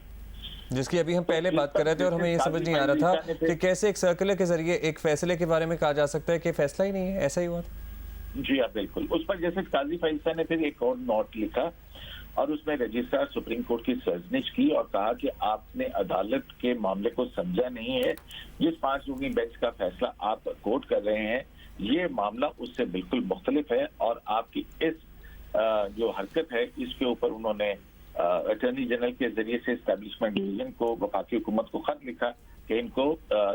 जिसकी अभी हम पहले बात कर रहे थे और हमें ये समझ नहीं आ रहा था कि कैसे एक सर्कुलर के जरिए एक फैसले के बारे में कहा जा सकता है कि फैसला ही नहीं है, ऐसा ही हुआ था। जी हाँ बिल्कुल। उस पर जैसे काजी फैसला ने फिर एक और नोट लिखा और उसमें रजिस्ट्रार सुप्रीम कोर्ट की सरजनिश की और कहा कि आपने अदालत के मामले को समझा नहीं है, जिस 5 रुकनी बेंच का फैसला आप कोर्ट कर रहे हैं ये मामला उससे बिल्कुल मुख्तलिफ है और आपकी इस जो हरकत है इसके ऊपर उन्होंने अटॉर्नी जनरल के जरिए से एस्टैब्लिशमेंट डिवीजन को, वफाकी हुकूमत को खत लिखा कि इनको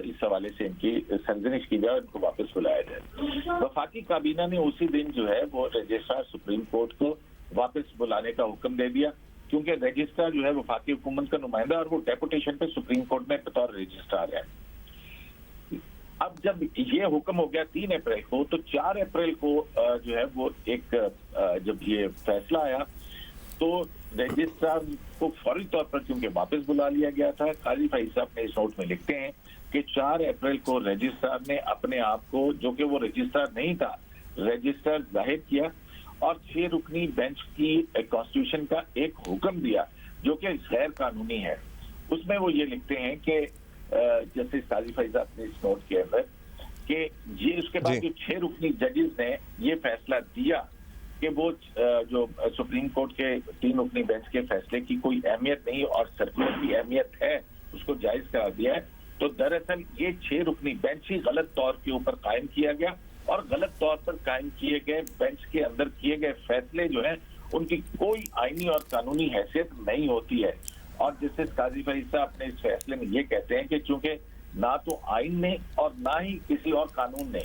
इस हवाले से इनकी सरजनिश की जाए, इनको वापस बुलाया जाए। वफाकी काबीना ने उसी दिन जो है वो रजिस्ट्रार सुप्रीम कोर्ट को वापस बुलाने का हुक्म दे दिया, क्योंकि रजिस्ट्रार जो है वफाकी हुकूमत का नुमाइंदा और वो डेपुटेशन पे सुप्रीम कोर्ट में बतौर रजिस्ट्रार है। अब जब ये हुक्म हो गया 3 अप्रैल को, तो 4 अप्रैल को जो है वो एक जब ये फैसला आया तो रजिस्ट्रार को फौरी तौर पर क्योंकि वापस बुला लिया गया था, काजी फाइज साहब ने इस नोट में लिखते हैं कि 4 अप्रैल को रजिस्ट्रार ने अपने आप को, जो कि वो रजिस्ट्रार नहीं था, रजिस्ट्रार जाहिर किया और 6 रुकनी बेंच की कॉन्स्टिट्यूशन का एक हुक्म दिया जो कि गैर कानूनी है। उसमें वो ये लिखते हैं कि जैसे काजी फाइज साहब ने इस नोट के अंदर कि ये उसके बाद जो 6 रुकनी जजेस ने ये फैसला दिया कि वो जो सुप्रीम कोर्ट के 3 रुकनी बेंच के फैसले की कोई अहमियत नहीं और सर्कुलर की अहमियत है, उसको जायज करार दिया है, तो दरअसल ये 6 रुकनी बेंच ही गलत तौर के ऊपर कायम किया गया और गलत तौर पर कायम किए गए बेंच के अंदर किए गए फैसले जो है उनकी कोई आईनी और कानूनी हैसियत नहीं होती है। और जस्टिस काजी फरीद साहब अपने इस फैसले में ये कहते हैं कि चूंकि ना तो आइन ने और ना ही किसी और कानून ने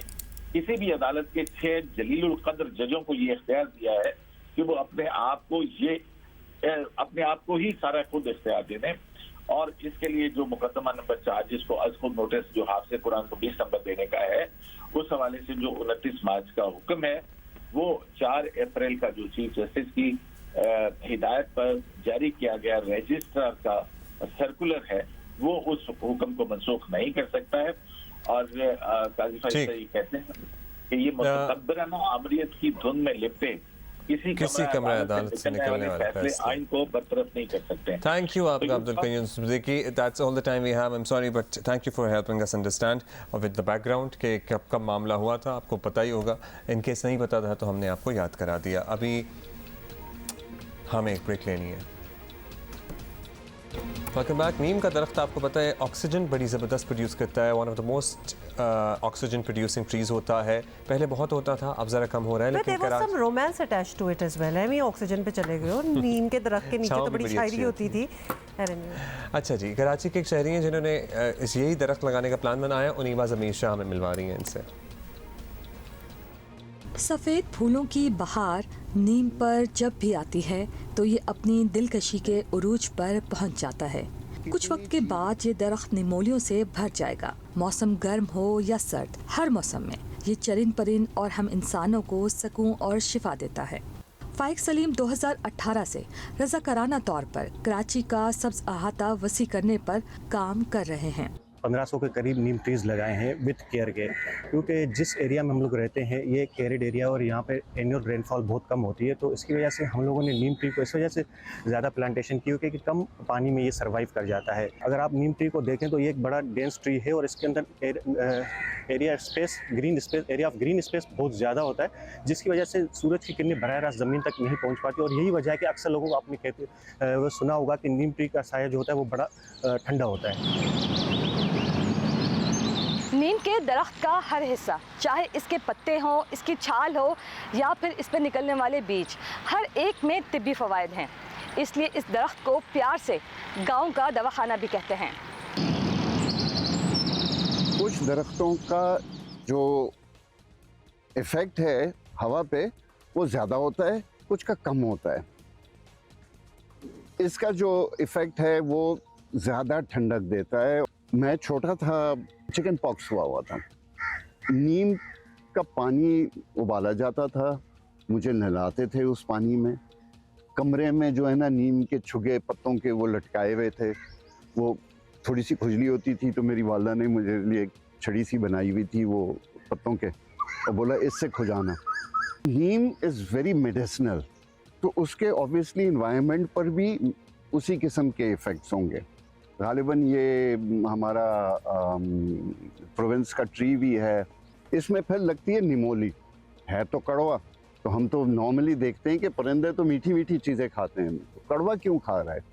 किसी भी अदालत के 6 जलीलुल कद्र जजों को ये इख्तियार दिया है कि वो अपने आप को ही सारा खुद इख्तियार दे दें, और इसके लिए जो मुकदमा नंबर 4 जिसको अज खुद नोटिस जो हाफिज़ कुरान को 20 नंबर देने का है, उस हवाले से जो 29 मार्च का हुक्म है वो 4 अप्रैल का जो चीफ जस्टिस की हिदायत पर जारी किया गया रजिस्ट्रार का सर्कुलर है वो उस हुक्म को मनसूख नहीं कर सकता है। और काजी फाइज ये कहते हैं कि ये मुतकब्बराना आमरीत की धुन में लिपटे किसी कमरा अदालत से निकलने वाले फैसले आइन को बरतरफ नहीं कर सकते। थैंक यू आपका Abdul Qayyum Siddiqui. That's all the time we have. I am sorry but thank you for helping us understand और विद द बैकग्राउंड कि कब मामला हुआ था आपको पता ही होगा, इन केस नहीं पता था तो हमने आपको याद करा दिया। अभी हमें एक ब्रेक लेनी है। Welcome back. नीम का दरख्त आपको पता है ऑक्सीजन बड़ी ज़बरदस्त प्रोड्यूस करता है, one of the most oxygen producing trees होता है। पहले बहुत होता था, अब ज़रा कम हो रहा है, लेकिन romance attached to it as well. हम ही ऑक्सीजन पे चले गए और नीम के दरख्त के नीचे तो बड़ी शायरी होती थी। अच्छा जी, कराची के एक शहरी हैं जिन्होंने यही दरख्त लगाने का प्लान बनाया, उनीमा ज़मीर शाह हमें मिलवा रही हैं इनसे। सफ़ेद फूलों की बहार नीम पर जब भी आती है तो ये अपनी दिलकशी के उरूज पर पहुंच जाता है। कुछ वक्त के बाद ये दरख्त निमोलियों से भर जाएगा। मौसम गर्म हो या सर्द, हर मौसम में ये चरिंद परिंद और हम इंसानों को सुकून और शिफा देता है। फाइक सलीम 2018 से रज़ाकाराना तौर पर कराची का सब्ज़ अहाता वसी करने पर काम कर रहे हैं। 1500 के करीब नीम ट्रीज़ लगाए हैं विद केयर के, क्योंकि जिस एरिया में हम लोग रहते हैं ये एक एरिड एरिया और यहाँ पे एनुअल रेनफॉल बहुत कम होती है, तो इसकी वजह से हम लोगों ने नीम ट्री को इस वजह से ज़्यादा प्लांटेशन की क्योंकि कम पानी में ये सर्वाइव कर जाता है। अगर आप नीम ट्री को देखें तो ये एक बड़ा डेंस ट्री है और इसके अंदर एरिया ऑफ ग्रीन स्पेस बहुत ज़्यादा होता है, जिसकी वजह से सूरज की किरणें बराह रास्त ज़मीन तक नहीं पहुँच पाती। और यही वजह है कि अक्सर लोगों को आपने कहते वो सुना होगा कि नीम ट्री का साया जो होता है वो बड़ा ठंडा होता है। नीम के दरख्त का हर हिस्सा, चाहे इसके पत्ते हों, इसकी छाल हो या फिर इस पर निकलने वाले बीज, हर एक में तिब्बी फ़वाइद हैं। इसलिए इस दरख्त को प्यार से गांव का दवाखाना भी कहते हैं। कुछ दरख्तों का जो इफ़ेक्ट है हवा पे वो ज़्यादा होता है, कुछ का कम होता है। इसका जो इफ़ेक्ट है वो ज़्यादा ठंडक देता है। मैं छोटा था, चिकन पॉक्स हुआ था, नीम का पानी उबाला जाता था, मुझे नहलाते थे उस पानी में। कमरे में जो है ना नीम के छुगे पत्तों के वो लटकाए हुए थे, वो थोड़ी सी खुजली होती थी तो मेरी वालदा ने मुझे लिए छड़ी सी बनाई हुई थी वो पत्तों के, और बोला इससे खुजाना। नीम इज़ वेरी मेडिसिनल, तो उसके ऑब्वियसली इन्वायरमेंट पर भी उसी किस्म के इफ़ेक्ट्स होंगे। गालिबन ये हमारा प्रोविंस का ट्री भी है, इसमें फिर लगती है निमोली, है तो कड़वा। तो हम तो नॉर्मली देखते हैं कि परिंदे तो मीठी मीठी चीज़ें खाते हैं, तो कड़वा क्यों खा रहा है?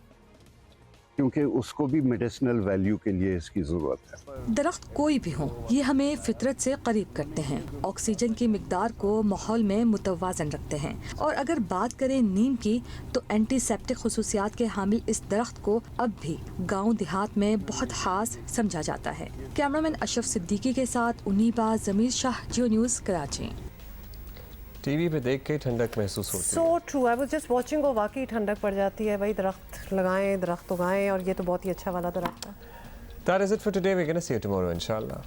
क्योंकि उसको भी मेडिसिनल वैल्यू के लिए इसकी ज़रूरत है। दरख्त कोई भी हो, ये हमें फितरत से करीब करते हैं, ऑक्सीजन की मिकदार को माहौल में मुतवाज़न रखते हैं। और अगर बात करें नीम की, तो एंटीसेप्टिक खुसूसियात के हामिल इस दरख्त को अब भी गाँव देहात में बहुत खास समझा जाता है। कैमरामैन अशरफ सिद्दीकी के साथ उन्नीबा जमीर शाह, जियो न्यूज़, कराची। टीवी पे देख के ठंडक महसूस होती है। So true, I was just watching, और वाकई ठंडक पड़ जाती है। भाई दरख्त लगाएं, दरख्त उगाएं, और ये तो बहुत ही अच्छा वाला दरख्त है। That is it for today. We're going to see you tomorrow, inshallah.